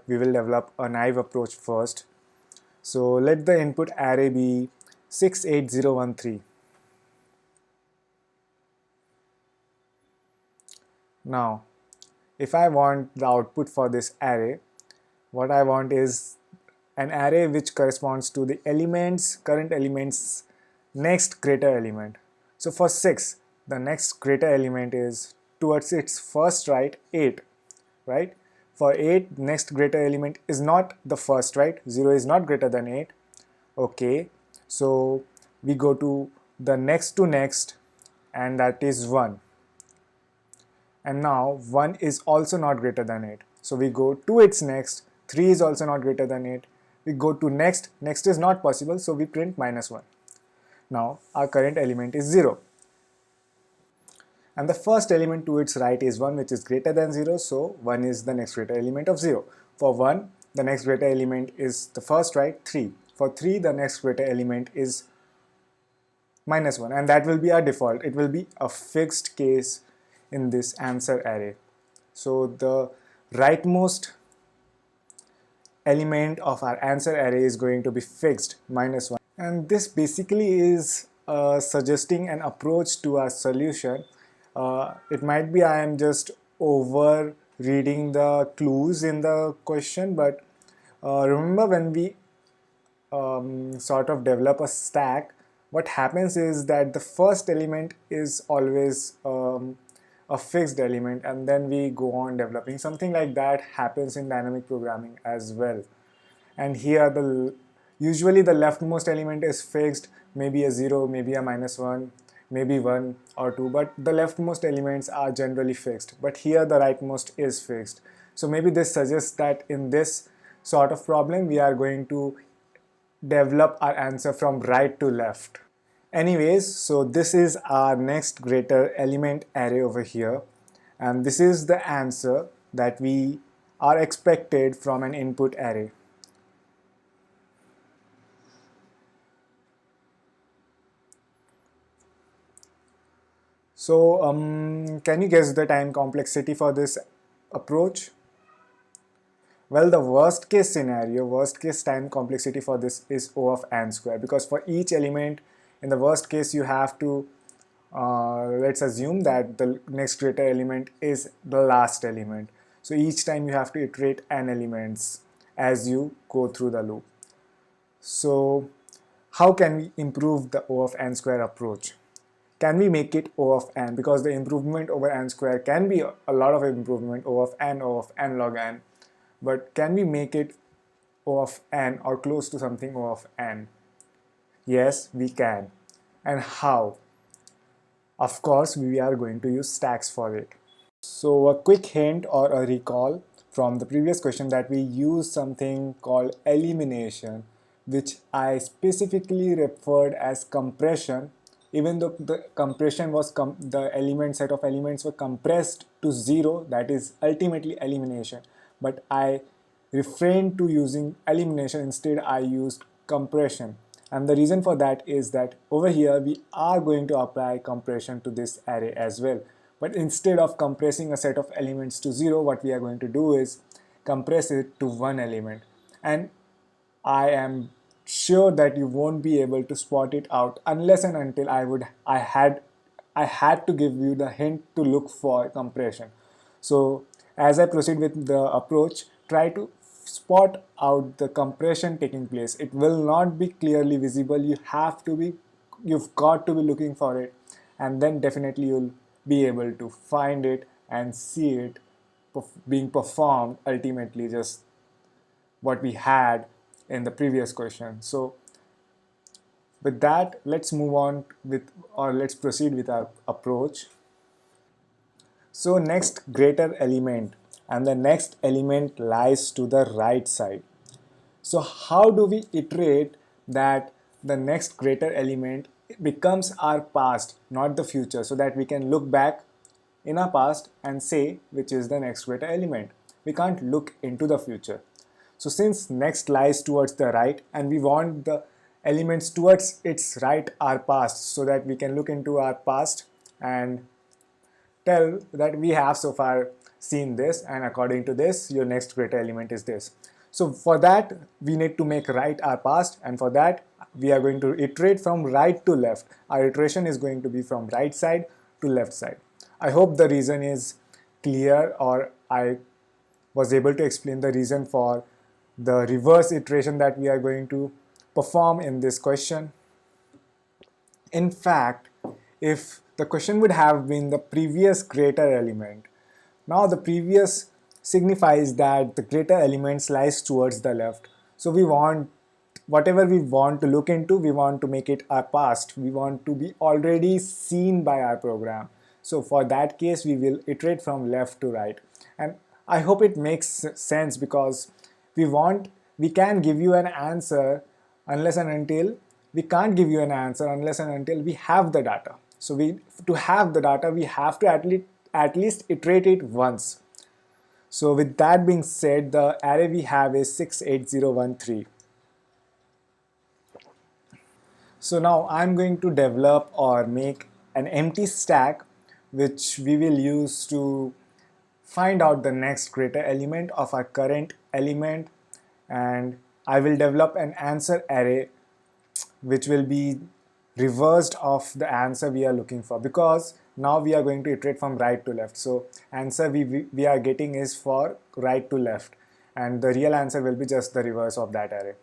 we will develop a naive approach first. So let the input array be 68013. Now, if I want the output for this array, what I want is an array which corresponds to the current elements next greater element. So for 6, the next greater element is towards its first right 8, right? For 8, next greater element is not the first, right? 0 is not greater than 8. Okay, so we go to the next to next, and that is 1. And now 1 is also not greater than 8. So we go to its next, 3 is also not greater than 8. We go to next is not possible, so we print -1. Now our current element is 0. And the first element to its right is 1, which is greater than 0, so 1 is the next greater element of 0. For 1, the next greater element is the first right, 3. For 3, the next greater element is -1, and that will be our default. It will be a fixed case in this answer array. So the rightmost element of our answer array is going to be fixed, -1. And this basically is suggesting an approach to our solution. It might be I am just over reading the clues in the question, but remember when we sort of develop a stack, what happens is that the first element is always a fixed element, and then we go on developing. Something like that happens in dynamic programming as well. And here usually the leftmost element is fixed, maybe a 0, maybe a -1, maybe 1 or 2, but the leftmost elements are generally fixed. But here the rightmost is fixed. So maybe this suggests that in this sort of problem we are going to develop our answer from right to left. Anyways, so this is our next greater element array over here, and this is the answer that we are expected from an input array. So can you guess the time complexity for this approach? Well, the worst case scenario, worst case time complexity for this is O of n square, because for each element in the worst case you have to, let's assume that the next greater element is the last element. So each time you have to iterate n elements as you go through the loop. So how can we improve the O of n square approach? Can we make it O of n? Because the improvement over n square can be a lot of improvement, O of n log n. But can we make it O of n or close to something O of n? Yes, we can. And how? Of course, we are going to use stacks for it. So a quick hint or a recall from the previous question that we use something called elimination, which I specifically referred as compression, even though the compression was the element set of elements were compressed to 0, that is ultimately elimination. But I refrained to using elimination, instead I used compression. And the reason for that is that over here we are going to apply compression to this array as well. But instead of compressing a set of elements to 0, what we are going to do is compress it to one element. And I am sure that you won't be able to spot it out unless and until I had to give you the hint to look for compression. So as I proceed with the approach, try to spot out the compression taking place. It will not be clearly visible. You've got to be looking for it, and then definitely you'll be able to find it and see it being performed, ultimately just what we had in the previous question. So with that, let's move on with, or let's proceed with our approach. So next greater element, and the next element lies to the right side. So how do we iterate that the next greater element becomes our past, not the future, so that we can look back in our past and say which is the next greater element? We can't look into the future. So since next lies towards the right and we want the elements towards its right are past, so that we can look into our past and tell that we have so far seen this, and according to this your next greater element is this. So for that we need to make right our past, and for that we are going to iterate from right to left. Our iteration is going to be from right side to left side. I hope the reason is clear, or I was able to explain the reason for the reverse iteration that we are going to perform in this question. In fact, if the question would have been the previous greater element, now the previous signifies that the greater element lies towards the left. So we want, whatever we want to look into, we want to make it our past. We want to be already seen by our program. So for that case, we will iterate from left to right. And I hope it makes sense, because we can give you an answer unless and until, we can't give you an answer unless and until we have the data. So to have the data, we have to at least iterate it once. So with that being said, the array we have is 68013. So now I'm going to develop or make an empty stack which we will use to find out the next greater element of our current element, and I will develop an answer array which will be reversed of the answer we are looking for, because now we are going to iterate from right to left. So answer we are getting is for right to left, and the real answer will be just the reverse of that array.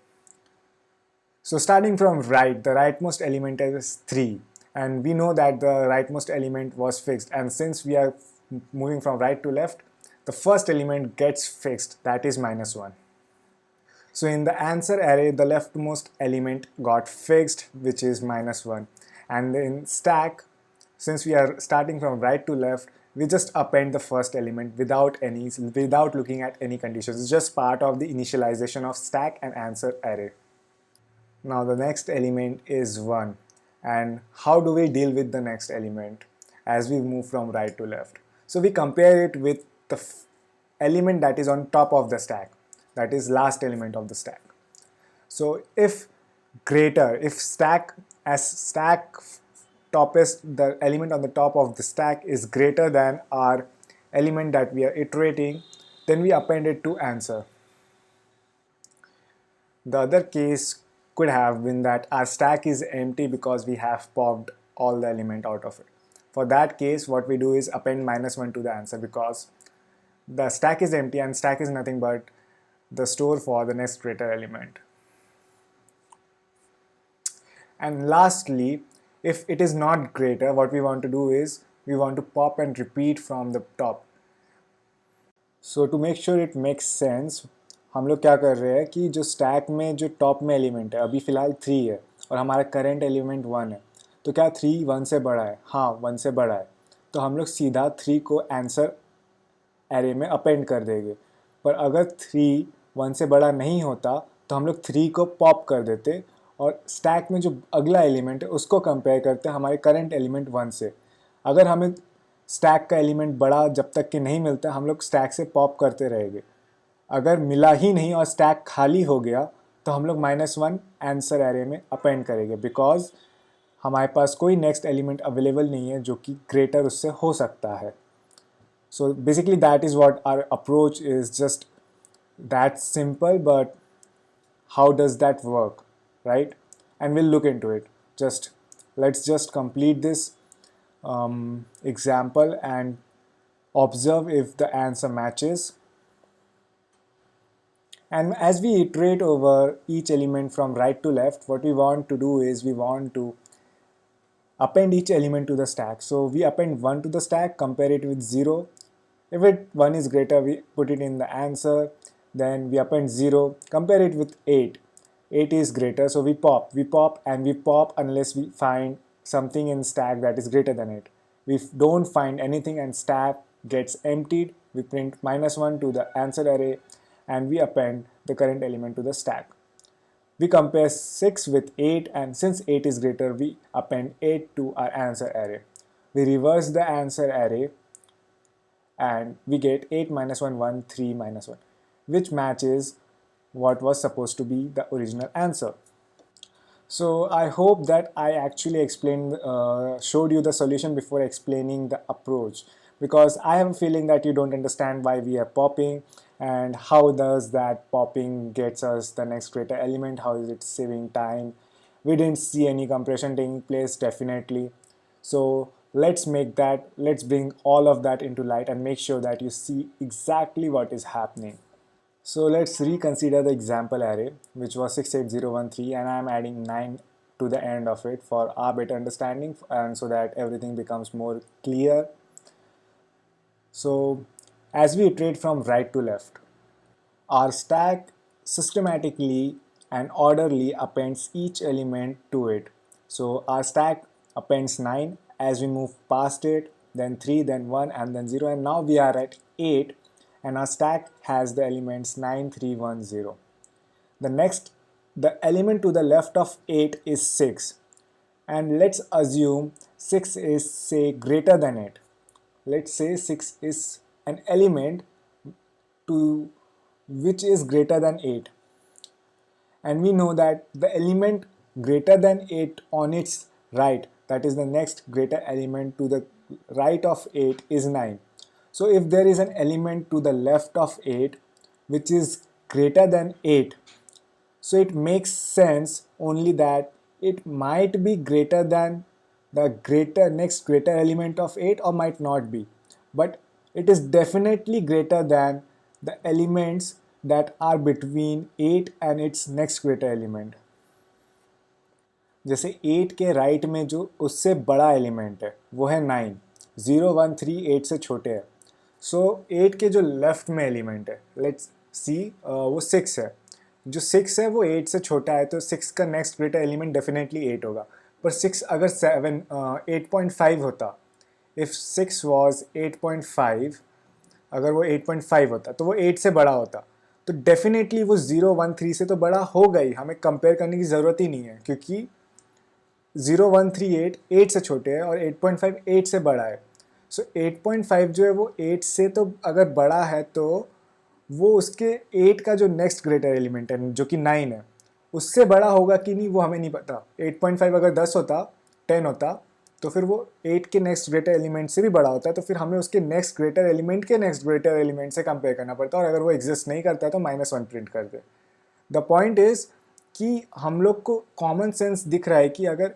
So starting from right, the rightmost element is 3, and we know that the rightmost element was fixed, and since we are moving from right to left, the first element gets fixed, that is -1. So in the answer array, the leftmost element got fixed, which is -1. And in stack, since we are starting from right to left, we just append the first element without looking at any conditions. It's just part of the initialization of stack and answer array. Now the next element is 1. And how do we deal with the next element as we move from right to left? So we compare it with the element that is on top of the stack, that is last element of the stack. So if stack toppest, the element on the top of the stack is greater than our element that we are iterating, then we append it to answer. The other case could have been that our stack is empty because we have popped all the element out of it. For that case, what we do is append -1 to the answer, because the stack is empty and stack is nothing but the store for the next greater element. And lastly, if it is not greater, what we want to do is we want to pop and repeat from the top. So to make sure it makes sense, हम लोग क्या कर रहे हैं कि जो stack में जो टॉप में एलिमेंट है अभी फ़िलहाल 3 है और हमारा करंट एलिमेंट 1 है, तो क्या 3 1 से बड़ा है? हाँ, 1 से बड़ा है, तो हम लोग सीधा 3 को आंसर एरे में अपेंड कर देंगे. पर अगर 3 1 से बड़ा नहीं होता तो हम लोग 3 को पॉप कर देते और स्टैक में जो अगला एलिमेंट है उसको कंपेयर करते हमारे करंट एलिमेंट 1 से. अगर हमें स्टैक का एलिमेंट बड़ा जब तक कि नहीं मिलता, हम लोग स्टैक से पॉप करते रहेंगे. अगर मिला ही नहीं और स्टैक खाली हो गया तो हम लोग -1 आंसर एरे में अपेंड करेंगे, बिकॉज हमारे पास कोई नेक्स्ट एलिमेंट अवेलेबल नहीं है जो कि ग्रेटर उससे हो सकता है. So basically that is what our approach is, just that simple, but how does that work, right? And we'll look into it. Let's just complete this example and observe if the answer matches. And as we iterate over each element from right to left, what we want to do is we want to append each element to the stack. So we append 1 to the stack, compare it with 0. If 1 is greater, we put it in the answer. Then we append 0, compare it with 8. 8 is greater, so we pop unless we find something in stack that is greater than it. We don't find anything and stack gets emptied. We print -1 to the answer array and we append the current element to the stack. We compare 6 with 8, and since 8 is greater, we append 8 to our answer array. We reverse the answer array and we get 8 minus 1 1 3 minus 1, which matches what was supposed to be the original answer. So I hope that I actually showed you the solution before explaining the approach, because I have a feeling that you don't understand why we are popping and how does that popping gets us the next greater element, how is it saving time. We didn't see any compression taking place, definitely. So let's bring all of that into light and make sure that you see exactly what is happening. So let's reconsider the example array, which was 68013, and I am adding 9 to the end of it for our better understanding and so that everything becomes more clear. So as we iterate from right to left, our stack systematically and orderly appends each element to it. So our stack appends 9 as we move past it, then 3, then 1, and then 0, and now we are at 8, and our stack has the elements 9, 3, 1, 0. The element to the left of 8 is 6, and let's assume 6 is, say, greater than 8. Let's say 6 is an element to which is greater than 8, and we know that the element greater than 8 on its right, that is the next greater element to the right of 8, is 9. So if there is an element to the left of 8 which is greater than 8, so it makes sense only that it might be greater than the next greater element of 8 or might not be, but it is definitely greater than the elements that are between 8 and its next greater element. जैसे 8 के right में जो उससे बड़ा element है वो है 9, 0 1 3 8 से छोटे है। सो 8 के जो लेफ्ट में एलिमेंट है, लेट्स सी, वो 6 है। जो 6 है वो 8 से छोटा है, तो 6 का नेक्स्ट ग्रेटर एलिमेंट डेफिनेटली 8 होगा। पर 6 अगर 8.5 होता, इफ 6 वॉज 8.5, अगर वो 8.5 होता तो वो 8 से बड़ा होता, तो डेफिनेटली वो 0 1 3 से तो बड़ा होगा ही, हमें कंपेयर करने की ज़रूरत ही नहीं है, क्योंकि 0 1 3 8 8 से छोटे है और 8.5 8 से बड़ा है। सो 8.5 जो है वो 8 से तो अगर बड़ा है, तो वो उसके 8 का जो नेक्स्ट ग्रेटर एलिमेंट है जो कि 9 है, उससे बड़ा होगा कि नहीं वो हमें नहीं पता। 8.5 अगर 10 होता, 10 होता, तो फिर वो 8 के नेक्स्ट ग्रेटर एलिमेंट से भी बड़ा होता है, तो फिर हमें उसके नेक्स्ट ग्रेटर एलिमेंट के नेक्स्ट ग्रेटर एलिमेंट से कंपेयर करना पड़ता है, और अगर वो एग्जिस्ट नहीं करता है तो -1 प्रिंट कर दे। द पॉइंट इज कि हम लोग को कॉमन सेंस दिख रहा है कि अगर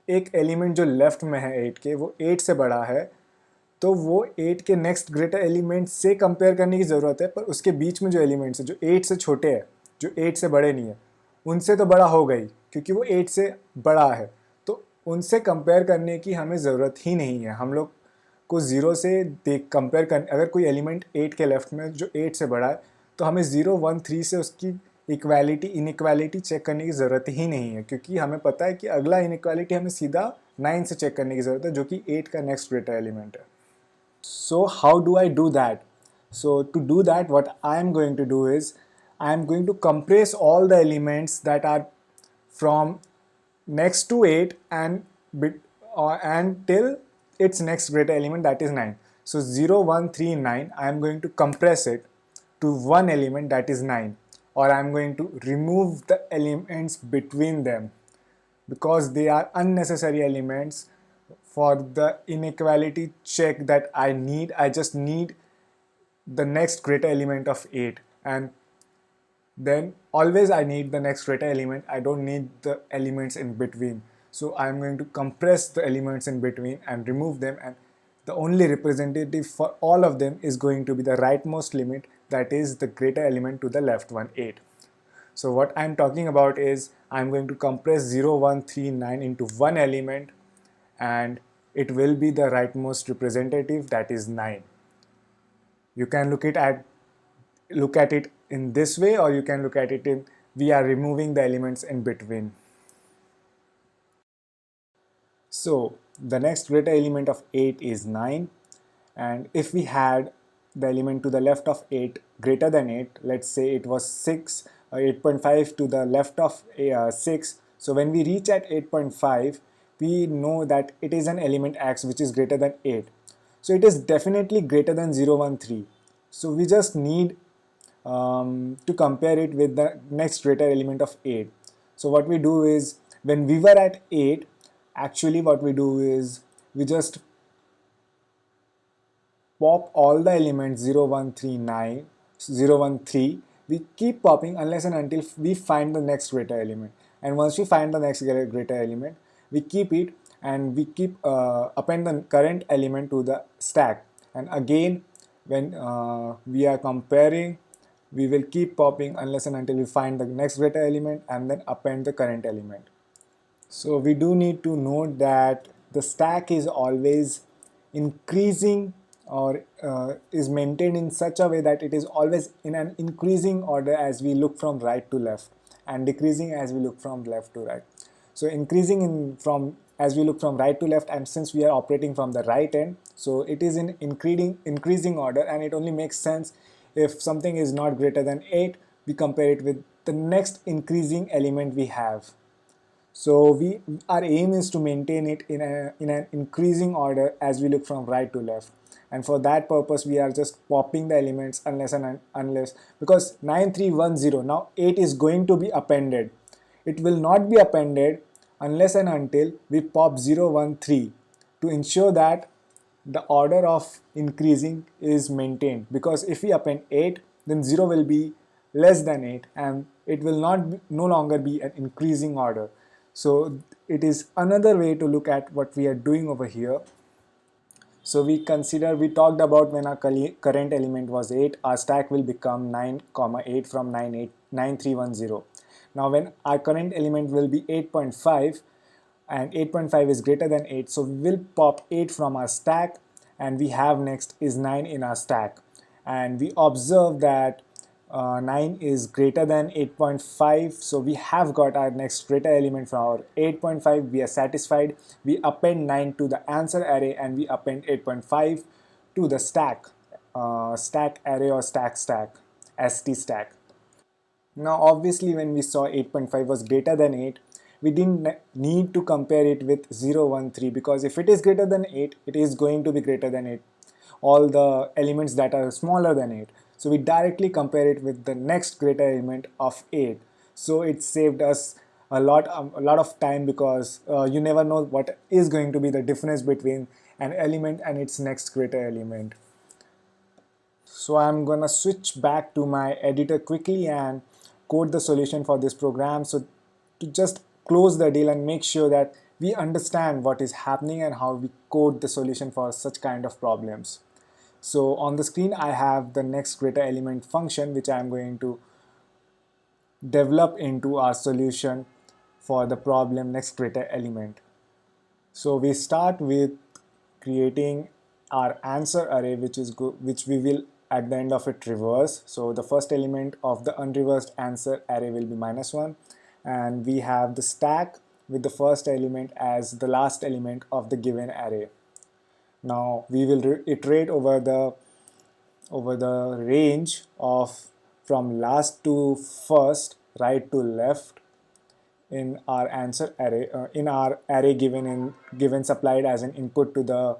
एक एलिमेंट जो लेफ्ट में है 8 के, वो 8 से बड़ा है, तो वो 8 के नेक्स्ट ग्रेटर एलिमेंट से कंपेयर करने की ज़रूरत है। पर उसके बीच में जो एलिमेंट्स है जो 8 से छोटे हैं, जो 8 से बड़े नहीं है, उनसे तो बड़ा हो गई, क्योंकि वो 8 से बड़ा है, तो उनसे कंपेयर करने की हमें ज़रूरत ही नहीं है। हम लोग को 0 से देख कंपेयर कर, अगर कोई एलिमेंट 8 के लेफ्ट में जो 8 से बड़ा है, तो हमें 0 1 3 से उसकी इक्वालिटी इनइक्वालिटी चेक करने की ज़रूरत ही नहीं है, क्योंकि हमें पता है कि अगला इनइक्वालिटी हमें सीधा 9 से चेक करने की ज़रूरत है, जो कि 8 का नेक्स्ट ग्रेटर एलिमेंट है। So how do I do that? So to do that, what I am going to do is I am going to compress all the elements that are from next to 8 and till its next greater element, that is 9. So 0 1 3 9, I am going to compress it to one element, that is 9, or I am going to remove the elements between them because they are unnecessary elements for the inequality check that I need. I just need the next greater element of 8, and then always I need the next greater element. I don't need the elements in between. So I'm going to compress the elements in between and remove them, and the only representative for all of them is going to be the rightmost limit, that is the greater element to the left one, 8. So what I'm talking about is I'm going to compress 0 1 3 9 into one element, and it will be the rightmost representative, that is 9. You can look at it in this way, or you can look at it in we are removing the elements in between. So the next greater element of 8 is 9, and if we had the element to the left of 8 greater than 8, let's say it was 6, 8.5 to the left of 6, so when we reach at 8.5, we know that it is an element x which is greater than 8. So it is definitely greater than 0 1 3. So we just need to compare it with the next greater element of 8. So what we do is, when we were at 8, actually what we do is we just pop all the elements 0 1 3 9, 0 1 3. We keep popping unless and until we find the next greater element, and once we find the next greater element, we keep it, and we keep append the current element to the stack. And again, when we are comparing, we will keep popping unless and until we find the next greater element and then append the current element. So we do need to note that the stack is always increasing, or is maintained in such a way that it is always in an increasing order as we look from right to left, and decreasing as we look from left to right. So increasing from as we look from right to left, and since we are operating from the right end, so it is in increasing order, and it only makes sense if something is not greater than 8, we compare it with the next increasing element we have. So our aim is to maintain it in an increasing order as we look from right to left, and for that purpose we are just popping the elements unless because 9310, now 8 is going to be appended. It will not be appended unless and until we pop 013 to ensure that the order of increasing is maintained, because if we append 8, then 0 will be less than 8 and it will no longer be an increasing order. So it is another way to look at what we are doing over here. So we talked about when our current element was 8, our stack will become 9, 8 from 9310. Now when our current element will be 8.5, and 8.5 is greater than 8, so we will pop 8 from our stack, and we have next is 9 in our stack, and we observe that 9 is greater than 8.5, so we have got our next greater element from our 8.5. We are satisfied. We append 9 to the answer array, and we append 8.5 to the stack array, or stack st stack. Now obviously when we saw 8.5 was greater than 8, we didn't need to compare it with 0, 1, 3, because if it is greater than 8, it is going to be greater than 8, all the elements that are smaller than 8. So we directly compare it with the next greater element of 8. So it saved us a lot of time, because you never know what is going to be the difference between an element and its next greater element. So I'm gonna switch back to my editor quickly and code the solution for this program. So to just close the deal and make sure that we understand what is happening and how we code the solution for such kind of problems. So on the screen I have the next greater element function, which I'm going to develop into our solution for the problem next greater element. So we start with creating our answer array, which we will at the end of it reverse. So the first element of the unreversed answer array will be -1, and we have the stack with the first element as the last element of the given array. Now we will iterate over the range of from last to first, right to left, in our answer array, in our array given supplied as an input to the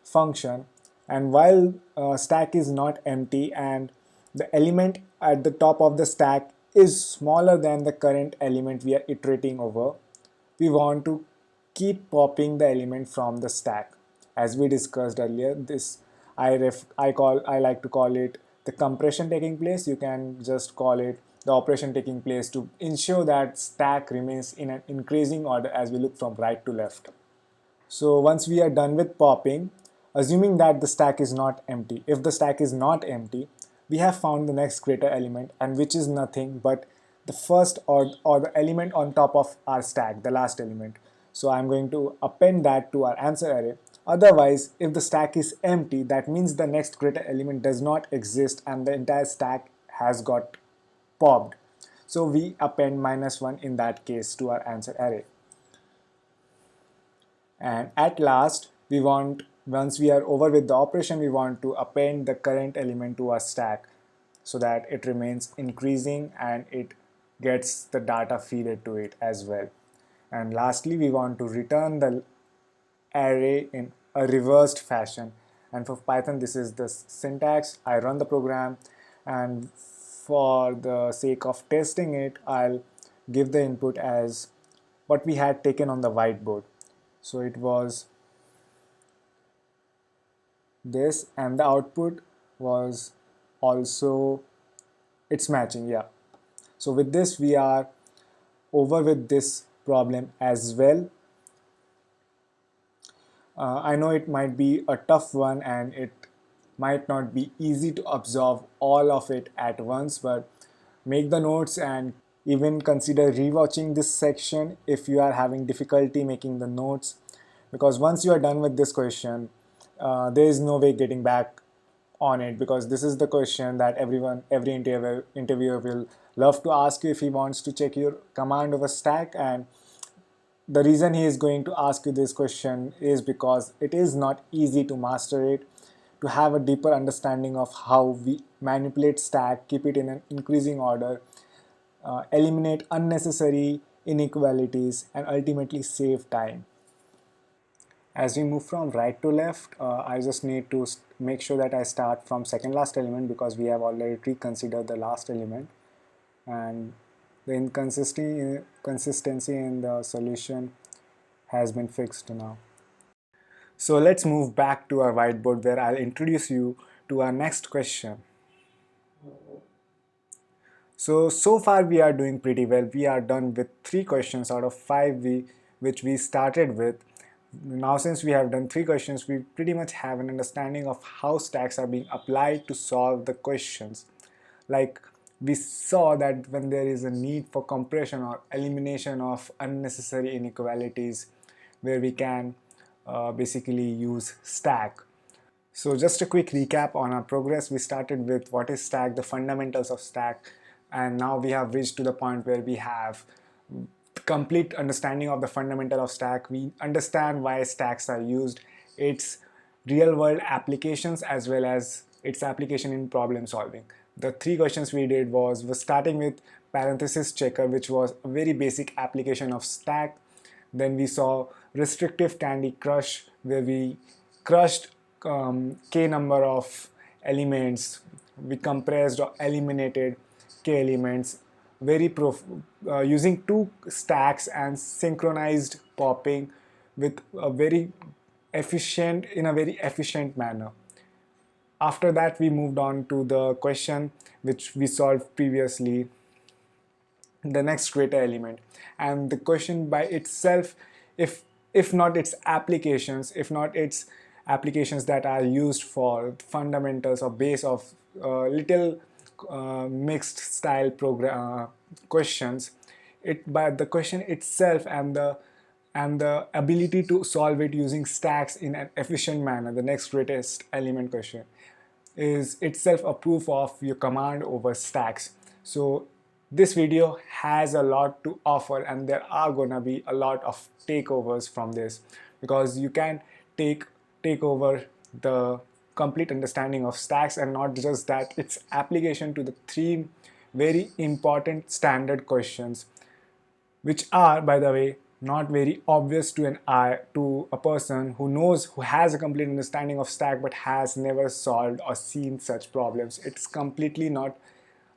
function. And while stack is not empty and the element at the top of the stack is smaller than the current element we are iterating over, we want to keep popping the element from the stack. As we discussed earlier, this I like to call it the compression taking place. You can just call it the operation taking place to ensure that stack remains in an increasing order as we look from right to left. So once we are done with popping, assuming that the stack is not empty, if the stack is not empty, we have found the next greater element, and which is nothing but the first or the element on top of our stack, the last element. So I'm going to append that to our answer array. Otherwise, if the stack is empty, that means the next greater element does not exist and the entire stack has got popped. So we append -1 in that case to our answer array. And at last, once we are over with the operation, we want to append the current element to our stack so that it remains increasing and it gets the data fed to it as well. And lastly, we want to return the array in a reversed fashion. And for Python, this is the syntax. I run the program, and for the sake of testing it, I'll give the input as what we had taken on the whiteboard. So it was this, and the output was also it's matching, yeah. So with this we are over with this problem as well. I know it might be a tough one and it might not be easy to absorb all of it at once, but make the notes and even consider rewatching this section if you are having difficulty making the notes, because once you are done with this question, there is no way getting back on it, because this is the question that every interviewer will love to ask you if he wants to check your command over stack. And the reason he is going to ask you this question is because it is not easy to master it, to have a deeper understanding of how we manipulate stack, keep it in an increasing order, eliminate unnecessary inequalities, and ultimately save time. As we move from right to left, I just need to make sure that I start from second last element, because we have already reconsidered the last element, and the inconsistency in the solution has been fixed now. So let's move back to our whiteboard, where I'll introduce you to our next question. So far we are doing pretty well. We are done with 3 questions out of 5 which we started with. Now since we have done 3 questions, we pretty much have an understanding of how stacks are being applied to solve the questions. Like we saw that when there is a need for compression or elimination of unnecessary inequalities, where we can basically use stack. So just a quick recap on our progress. We started with what is stack, the fundamentals of stack, and now we have reached to the point where we have complete understanding of the fundamental of stack. We understand why stacks are used, its real world applications as well as its application in problem solving. The three questions we did was starting with parenthesis checker, which was a very basic application of stack. Then we saw restrictive Candy Crush, where we crushed k number of elements. We compressed or eliminated k elements using two stacks and synchronized popping with a very efficient manner. After that, we moved on to the question which we solved previously, the next greater element. And the question by itself, if not its applications, that are used for fundamentals or base of little mixed style program questions, but the question itself and the ability to solve it using stacks in an efficient manner, the next greatest element question, is itself a proof of your command over stacks. So this video has a lot to offer, and there are gonna be a lot of takeovers from this, because you can take over the complete understanding of stacks, and not just that, its application to the three very important standard questions, which are, by the way, not very obvious to a person who has a complete understanding of stack but has never solved or seen such problems. It's completely not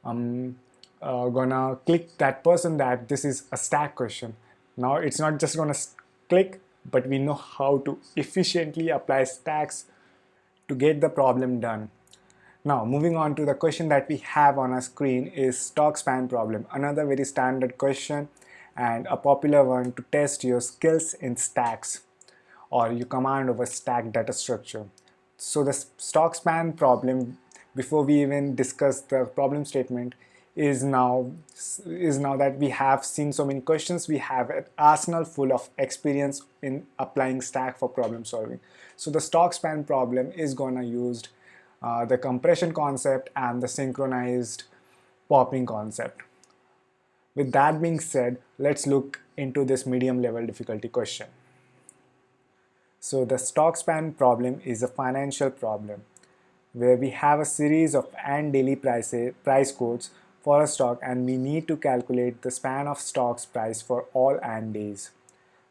gonna click that person that this is a stack question. Now it's not just gonna click, but we know how to efficiently apply stacks to get the problem done. Now moving on to the question that we have on our screen is stock span problem, another very standard question and a popular one to test your skills in stacks or your command over stack data structure. So the stock span problem, before we even discuss the problem statement, is now that we have seen so many questions, we have an arsenal full of experience in applying stack for problem solving. So the stock span problem is gonna use the compression concept and the synchronized popping concept. With that being said, let's look into this medium level difficulty question. So the stock span problem is a financial problem where we have a series of and daily price quotes for a stock, and we need to calculate the span of stock's price for all and days.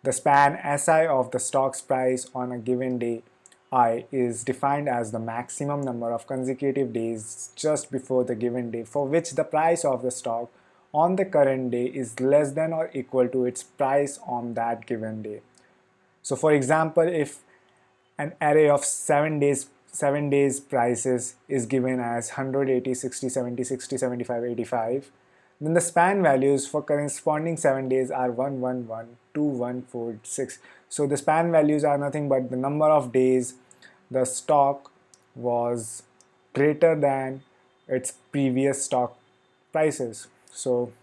The span SI of the stock's price on a given day I is defined as the maximum number of consecutive days just before the given day for which the price of the stock on the current day is less than or equal to its price on that given day. So for example, if an array of 7 days prices is given as 100, 80, 60, 70, 60, 75, 85, then the span values for corresponding 7 days are 1, 1, 1, 2, 1, 4, 6. So the span values are nothing but the number of days the stock was greater than its previous stock prices. So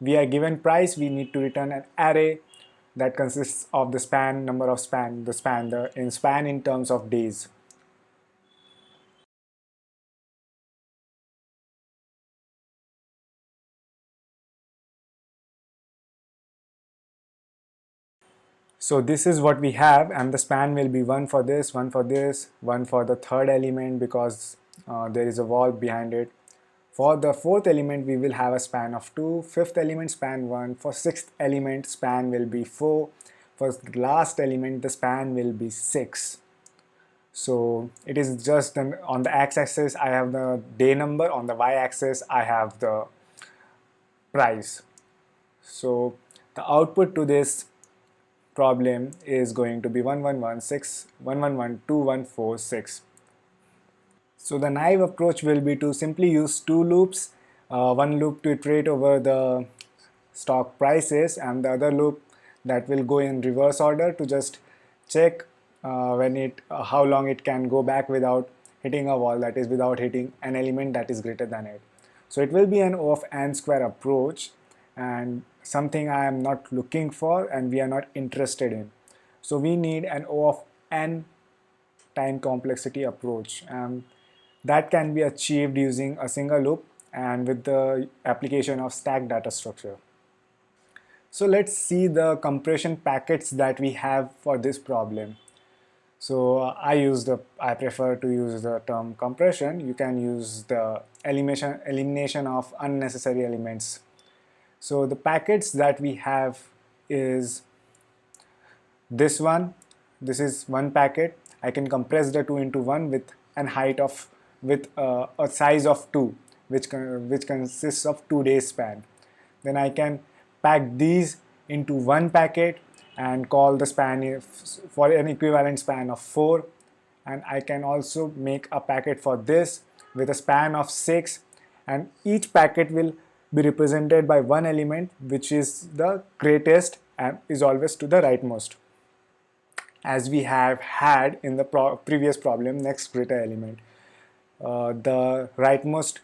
we are given price, we need to return an array that consists of the span, number of span, the span in terms of days. So this is what we have, and the span will be one for this, one for this, one for the third element because there is a wall behind it. For the fourth element, we will have a span of 2, fifth element span 1, for sixth element span will be 4, for the last element the span will be 6. So it is just on the x-axis I have the day number, on the y-axis I have the price. So the output to this problem is going to be 1116, So the naive approach will be to simply use two loops, one loop to iterate over the stock prices and the other loop that will go in reverse order to just check how long it can go back without hitting a wall, that is without hitting an element that is greater than it. So it will be an O of n square approach, and something I am not looking for and we are not interested in. So we need an O of n time complexity approach, and that can be achieved using a single loop and with the application of stack data structure. So let's see the compression packets that we have for this problem. So I prefer to use the term compression. You can use the elimination of unnecessary elements. So the packets that we have is this one. This is one packet. I can compress the two into one with an height of with a size of 2, which consists of 2 days span. Then I can pack these into one packet and call the span for an equivalent span of 4. And I can also make a packet for this with a span of 6, and each packet will be represented by one element which is the greatest and is always to the rightmost, as we have had in the previous problem, next greater element. The rightmost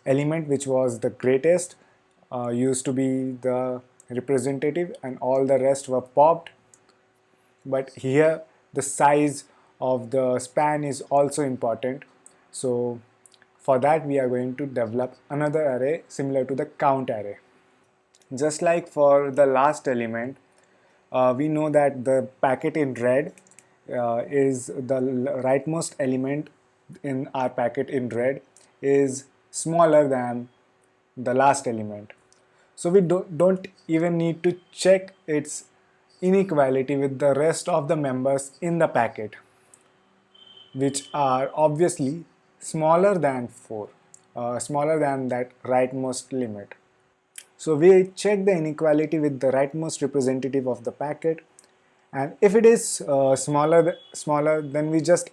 element, which was the greatest, used to be the representative and all the rest were popped. But here the size of the span is also important. So for that we are going to develop another array similar to the count array. Just like for the last element, we know that the packet in red is the rightmost element in our packet in red is smaller than the last element. So we don't even need to check its inequality with the rest of the members in the packet, which are obviously smaller than 4, smaller than that rightmost limit. So we check the inequality with the rightmost representative of the packet, and if it is smaller, then we just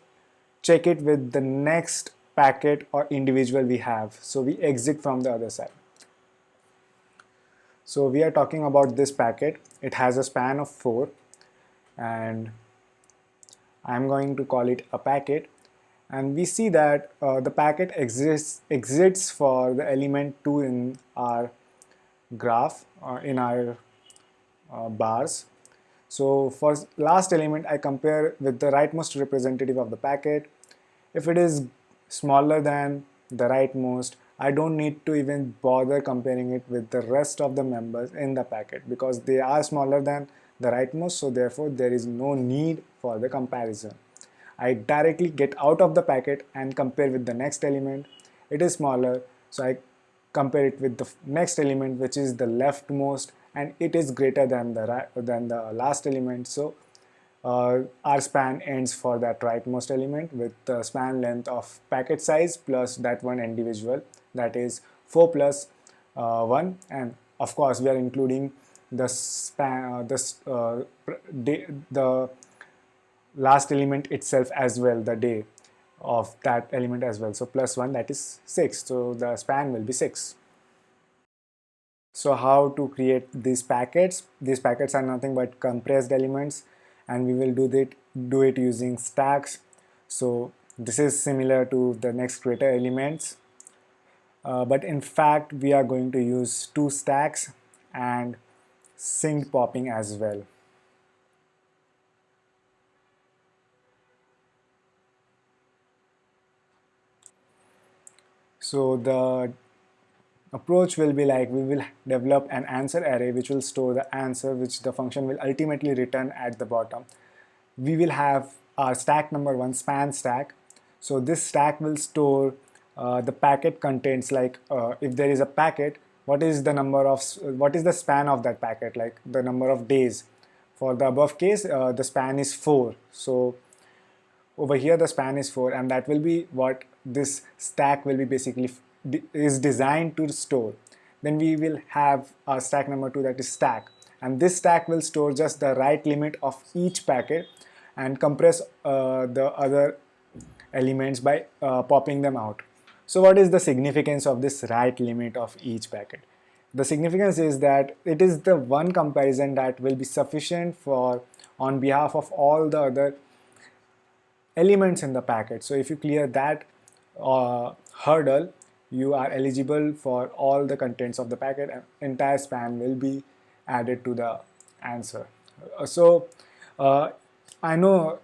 check it with the next packet or individual we have. So we exit from the other side. So we are talking about this packet. It has a span of 4, and I'm going to call it a packet. And we see that the packet exits for the element 2 in our graph, in our bars. So for last element, I compare with the rightmost representative of the packet. If it is smaller than the rightmost, I don't need to even bother comparing it with the rest of the members in the packet because they are smaller than the rightmost, so therefore there is no need for the comparison. I directly get out of the packet and compare with the next element. It is smaller, so I compare it with the next element, which is the leftmost, and it is greater than the last element. So our span ends for that rightmost element with the span length of packet size plus that one individual, that is 4 plus 1, and of course we are including the span the last element itself as well, the day of that element as well. So plus 1, that is 6, so the span will be 6. So how to create these packets? These packets are nothing but compressed elements, and we will do it using stacks. So this is similar to the next greater elements, but in fact we are going to use 2 stacks and synced popping as well. So the approach will be like, we will develop an answer array which will store the answer which the function will ultimately return at the bottom. We will have our stack number 1, span stack. So this stack will store the packet contents, like if there is a packet, what is the span of that packet, like the number of days. For the above case, the span is 4. So over here the span is 4, and that will be what this stack will be basically is designed to store. Then we will have our stack number 2, that is stack, and this stack will store just the right limit of each packet and compress the other elements by popping them out. So what is the significance of this right limit of each packet? The significance is that it is the one comparison that will be sufficient for on behalf of all the other elements in the packet. So if you clear that hurdle, you are eligible for all the contents of the packet, and entire span will be added to the answer. So I know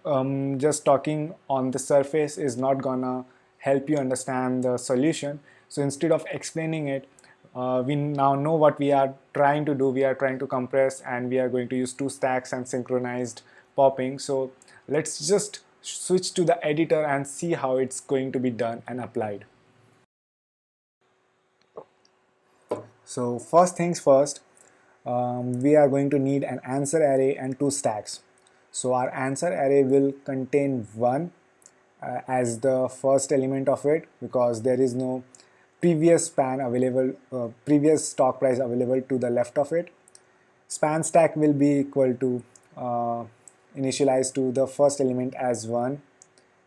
just talking on the surface is not gonna help you understand the solution. So instead of explaining it, we now know what we are trying to do. We are trying to compress, and we are going to use two stacks and synchronized popping. So let's just switch to the editor and see how it's going to be done and applied. So first things first, we are going to need an answer array and two stacks. So our answer array will contain 1 as the first element of it, because there is no previous span available, previous stock price available to the left of it. Span stack will be equal to initialized to the first element as 1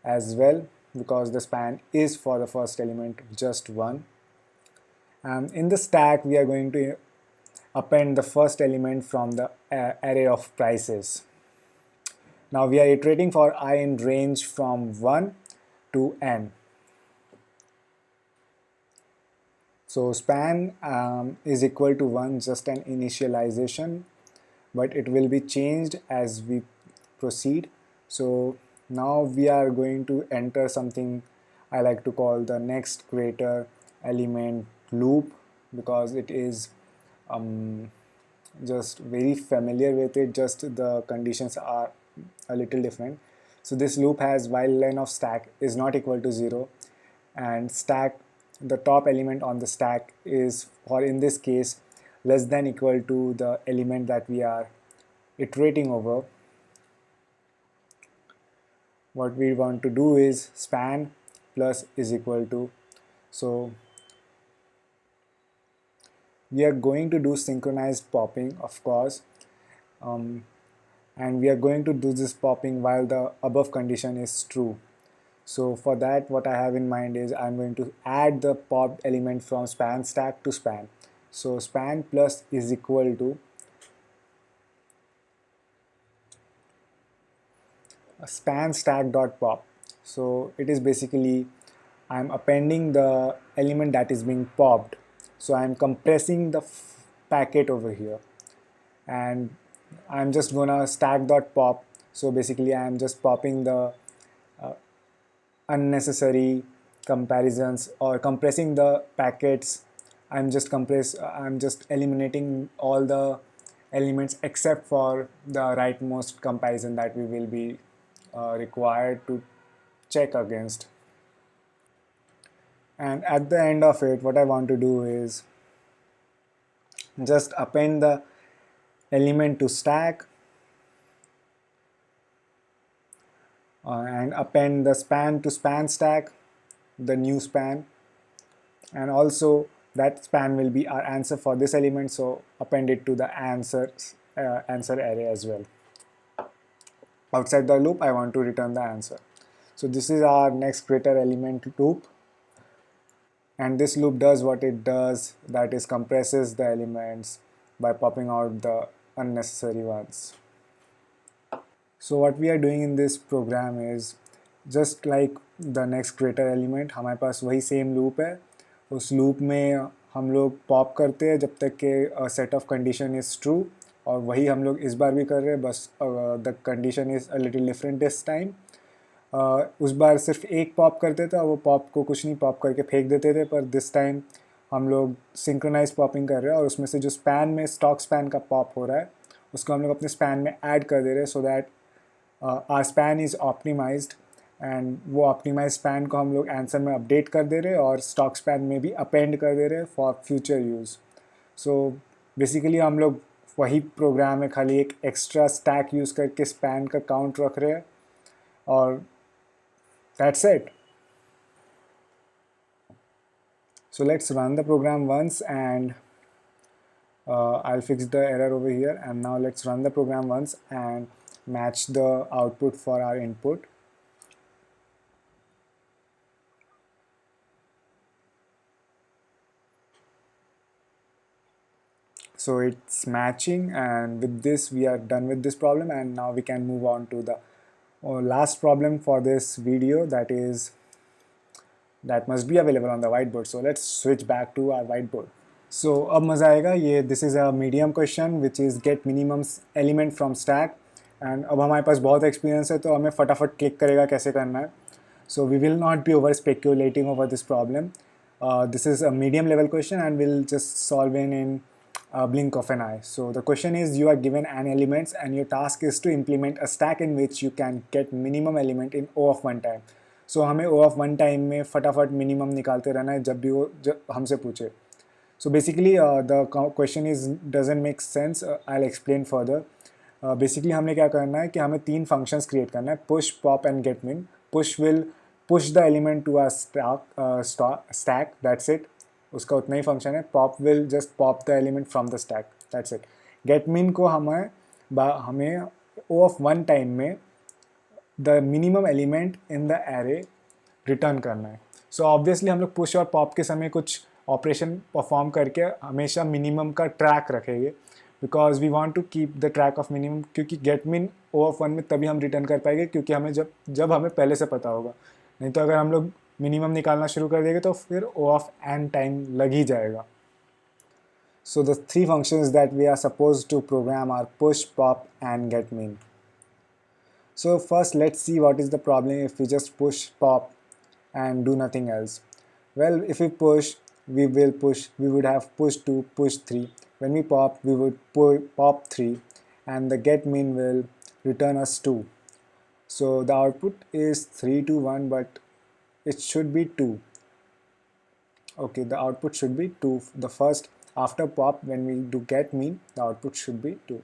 as well, because the span is for the first element just 1. In the stack, we are going to append the first element from the array of prices. Now we are iterating for I in range from 1 to n. So span is equal to 1, just an initialization, but it will be changed as we proceed. So now we are going to enter something I like to call the next greater element loop, because it is just very familiar with it, just the conditions are a little different. So this loop has while len of stack is not equal to 0, and stack, the top element on the stack is, or in this case, less than equal to the element that we are iterating over. What we want to do is span plus is equal to, so we are going to do synchronized popping, of course, and we are going to do this popping while the above condition is true. So for that, what I have in mind is I'm going to add the popped element from span stack to span. So span plus is equal to span stack dot pop. So it is basically I'm appending the element that is being popped. So I'm compressing the packet over here, and I'm just gonna stack dot pop. So basically I'm just popping the unnecessary comparisons or compressing the packets. I'm just eliminating all the elements except for the rightmost comparison that we will be required to check against. And at the end of it, what I want to do is just append the element to stack and append the span to span stack, the new span, and also that span will be our answer for this element, so append it to the answer array as well. Outside the loop, I want to return the answer. So this is our next greater element loop, and this loop does what it does, that is compresses the elements by popping out the unnecessary ones. So what we are doing in this program is just like the next greater element, हमारे पास वही same loop है. उस loop में हम लोग pop करते हैं जब तक कि set of condition is true, और वही हम लोग इस बार भी कर रहे हैं, बस the condition is a little different this time. उस बार सिर्फ एक पॉप करते थे और वो पॉप को कुछ नहीं पॉप करके फेंक देते थे, पर दिस टाइम हम लोग सिंक्रोनाइज पॉपिंग कर रहे हैं, और उसमें से जो स्पैन में स्टॉक स्पैन का पॉप हो रहा है उसको हम लोग अपने स्पैन में ऐड कर दे रहे हैं, so that our span is optimized, and वो ऑप्टिमाइज स्पैन को हम लोग आंसर में अपडेट कर दे रहे हैं और स्टॉक स्पैन में भी अपेंड कर दे रहे हैं for future use. So basically हम लोग वही प्रोग्राम है, खाली एक एक्स्ट्रा स्टैक यूज़ करके स्पैन का काउंट रख रहे हैं, और that's it. So let's run the program once, and I'll fix the error over here, and now let's run the program once and match the output for our input. So it's matching, and with this we are done with this problem, and now we can move on to the last problem for this video, that must be available on the whiteboard. So let's switch back to our whiteboard. So अब मज़ा आएगा ये. This is a medium question which is get minimum element from stack, and अब हमारे पास बहुत experience है तो हमें फटाफट क्लिक करेगा कैसे करना है. So we will not be over speculating over this problem. This is a medium level question and we'll just solve in a blink of an eye. So the question is, you are given n elements and your task is to implement a stack in which you can get minimum element in O of one time. So हमें O of one time में फटाफट minimum निकालते रहना है जब भी वो हमसे पूछे. So basically the question is doesn't make sense. I'll explain further. Basically हमने क्या करना है कि हमें तीन functions create करना है, push, pop and get min. Push will push the element to a stack, that's it. उसका उतना ही function है. Pop will just pop the element from the stack, that's it. Get min को हमें O of one time में the minimum element in the array return करना है. So obviously हम लोग पुश और पॉप के समय कुछ ऑपरेशन परफॉर्म करके हमेशा मिनिमम का ट्रैक रखेंगे, because we want to keep the track of minimum, क्योंकि get min O of one में तभी हम रिटर्न कर पाएंगे क्योंकि हमें जब जब हमें पहले से पता होगा. नहीं तो अगर हम लोग मिनिमम निकालना शुरू कर देंगे तो फिर ओ ऑफ एन टाइम लग ही जाएगा. So the three functions that we are suppose to program are push, pop and get min. So first let's see what is the problem if we just push pop and do nothing else. Well, if we push, we would have push 2, push 3. When we pop, we would pop 3 and the get min will return us 2. So the output is 3 to 1, but it should be 2. Okay, the output should be 2. The first, after pop, when we do get min, the output should be 2.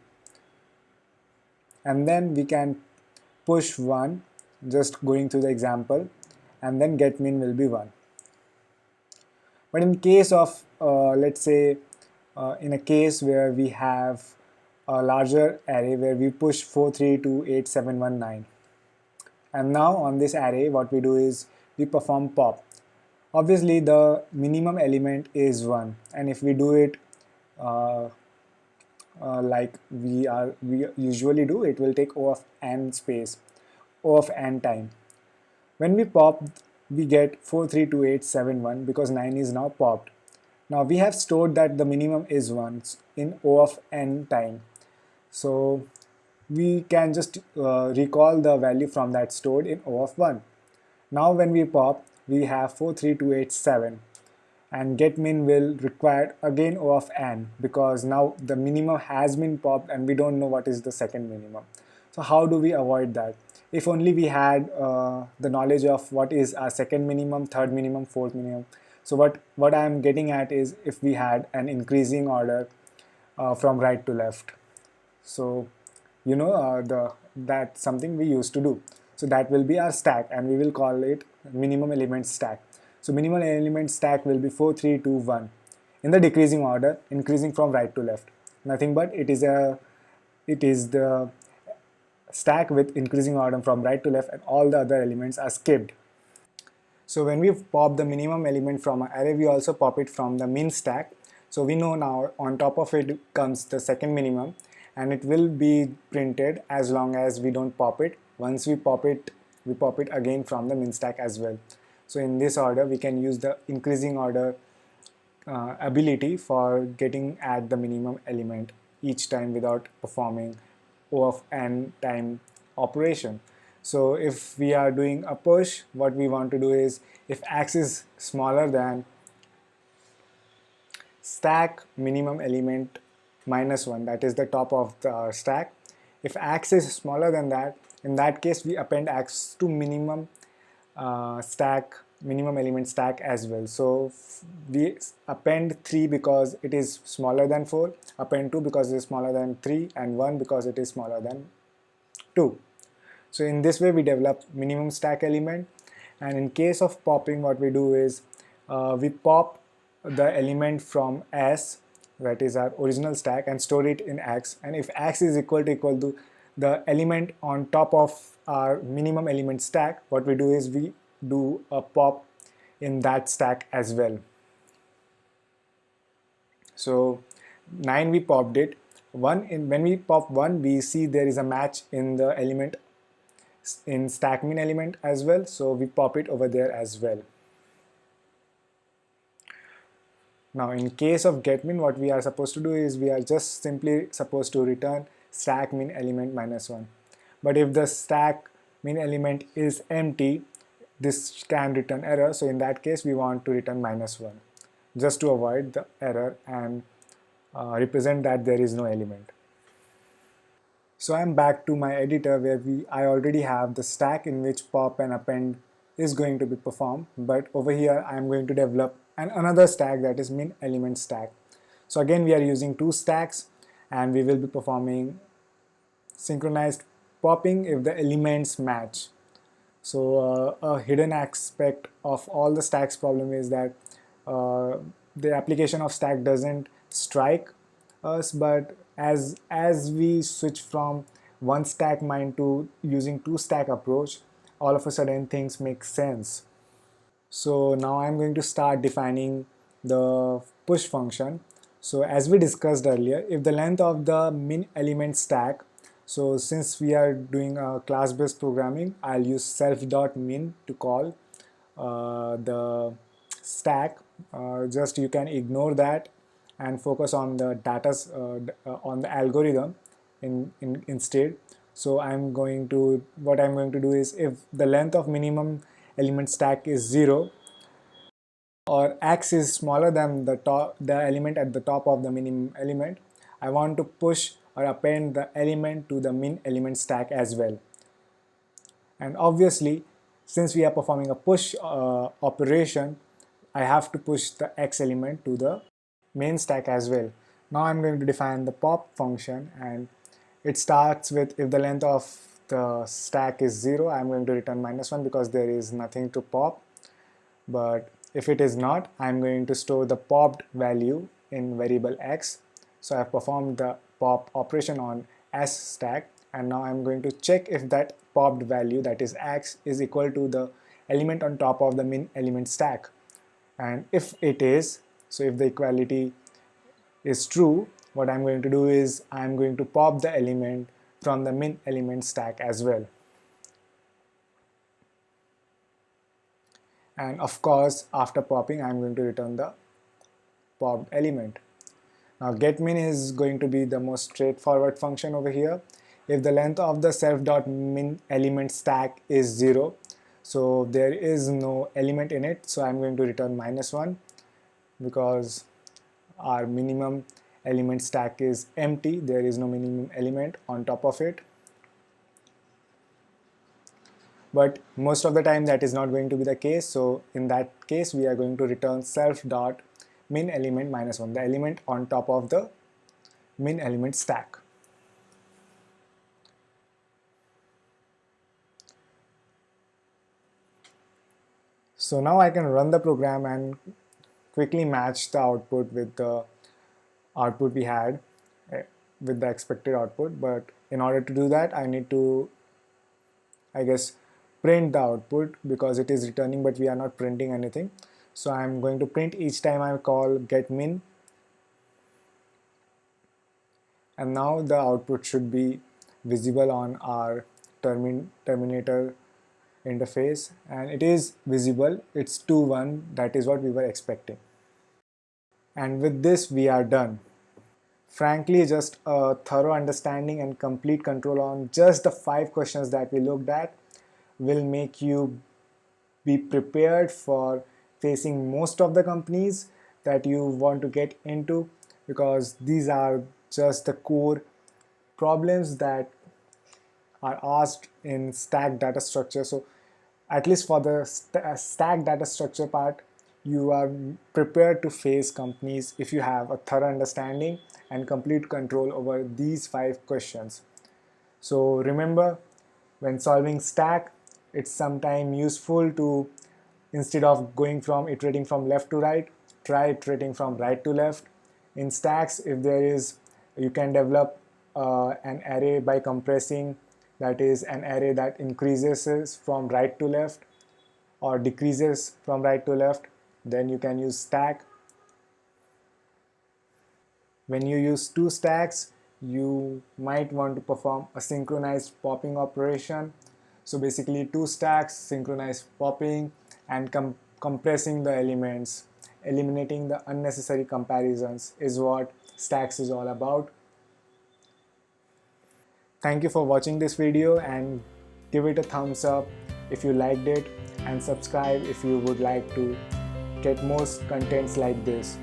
And then we can push 1, just going through the example, and then get min will be 1. But in case of let's say in a case where we have a larger array where we push 4 3 2 8 7 1 9, and now on this array what we do is we perform pop. Obviously the minimum element is 1, and if we do it uh, like we usually do, it will take O of n space, O of n time. When we pop, we get 432871 because 9 is now popped. Now we have stored that the minimum is 1 in O of n time. So we can just recall the value from that stored in O of 1. Now when we pop, we have 43287, and get min will require again O of n because now the minimum has been popped and we don't know what is the second minimum. So how do we avoid that? If only we had the knowledge of what is our second minimum, third minimum, fourth minimum. So what I am getting at is if we had an increasing order from right to left. So you know that's something we used to do. So that will be our stack and we will call it minimum element stack. So minimum element stack will be 4 3 2 1 in the decreasing order, increasing from right to left. Nothing but it is the stack with increasing order from right to left and all the other elements are skipped. So when we pop the minimum element from an array, we also pop it from the min stack. So we know now on top of it comes the second minimum, and it will be printed as long as we don't pop it. Once we pop it again from the min stack as well. So in this order, we can use the increasing order ability for getting at the minimum element each time without performing O of n time operation. So if we are doing a push, what we want to do is if x is smaller than stack minimum element minus 1, that is the top of the stack. If x is smaller than that, in that case we append x to minimum minimum element stack as well. So we append 3 because it is smaller than 4, append 2 because it is smaller than 3, and 1 because it is smaller than 2. So in this way we develop minimum stack element. And in case of popping, what we do is we pop the element from S, that is our original stack, and store it in X. And if X is equal to the element on top of our minimum element stack, what we do is we do a pop in that stack as well. So 9 we popped it. When we pop 1, we see there is a match in the element in stack min element as well, so we pop it over there as well. Now in case of get min, what we are supposed to do is we are just simply supposed to return stack min element minus 1. but if the stack min element is empty, this can return error. So in that case we want to return -1 just to avoid the error and represent that there is no element. So I'm back to my editor where I already have the stack in which pop and append is going to be performed, but over here I'm going to develop another stack, that is min element stack. So again we are using two stacks and we will be performing synchronized popping if the elements match. So a hidden aspect of all the stacks problem is that uh, the application of stack doesn't strike us, but as we switch from one stack mind to using two stack approach, all of a sudden things make sense. So now I'm going to start defining the push function. So as we discussed earlier, if the length of the min element stack, so since we are doing a class-based programming, I'll use self.min to call the stack. Just you can ignore that and focus on the data, on the algorithm instead. So what I'm going to do is, if the length of minimum element stack is 0, or x is smaller than the element at the top of the minimum element, I want to push or append the element to the min element stack as well. And obviously, since we are performing a push operation, I have to push the x element to the main stack as well. Now I'm going to define the pop function, and it starts with, if the length of the stack is 0, I'm going to return -1 because there is nothing to pop. But if it is not, I'm going to store the popped value in variable x. So I've performed the pop operation on s stack, and now I'm going to check if that popped value, that is x, is equal to the element on top of the min element stack. And if it is, so if the equality is true, what I'm going to do is I'm going to pop the element from the min element stack as well. And of course, after popping, I'm going to return the popped element. Now getMin is going to be the most straightforward function over here. If the length of the self.min element stack is 0, so there is no element in it, so I'm going to return -1 because our minimum element stack is empty, there is no minimum element on top of it. But most of the time that is not going to be the case, so in that case we are going to return self.min element -1, the element on top of the min element stack. So now I can run the program and quickly match the output with the output we had, with the expected output. But in order to do that, I need to, I guess, print the output because it is returning but we are not printing anything. So I'm going to print each time I call getMin, and now the output should be visible on our terminator interface, and it is visible, it's 2-1, that is what we were expecting. And with this we are done. Frankly, just a thorough understanding and complete control on just the 5 questions that we looked at will make you be prepared for facing most of the companies that you want to get into, because these are just the core problems that are asked in stack data structure. So at least for the stack data structure part, you are prepared to face companies if you have a thorough understanding and complete control over these 5 questions. So remember, when solving stack, it's sometimes useful to, instead of going from iterating from left to right, try iterating from right to left. In stacks, if there is, you can develop an array by compressing, that is an array that increases from right to left or decreases from right to left, then you can use stack. When you use two stacks, you might want to perform a synchronized popping operation. So basically 2 stacks, synchronized popping, and compressing the elements, eliminating the unnecessary comparisons is what stacks is all about. Thank you for watching this video, and give it a thumbs up if you liked it, and subscribe if you would like to get more contents like this.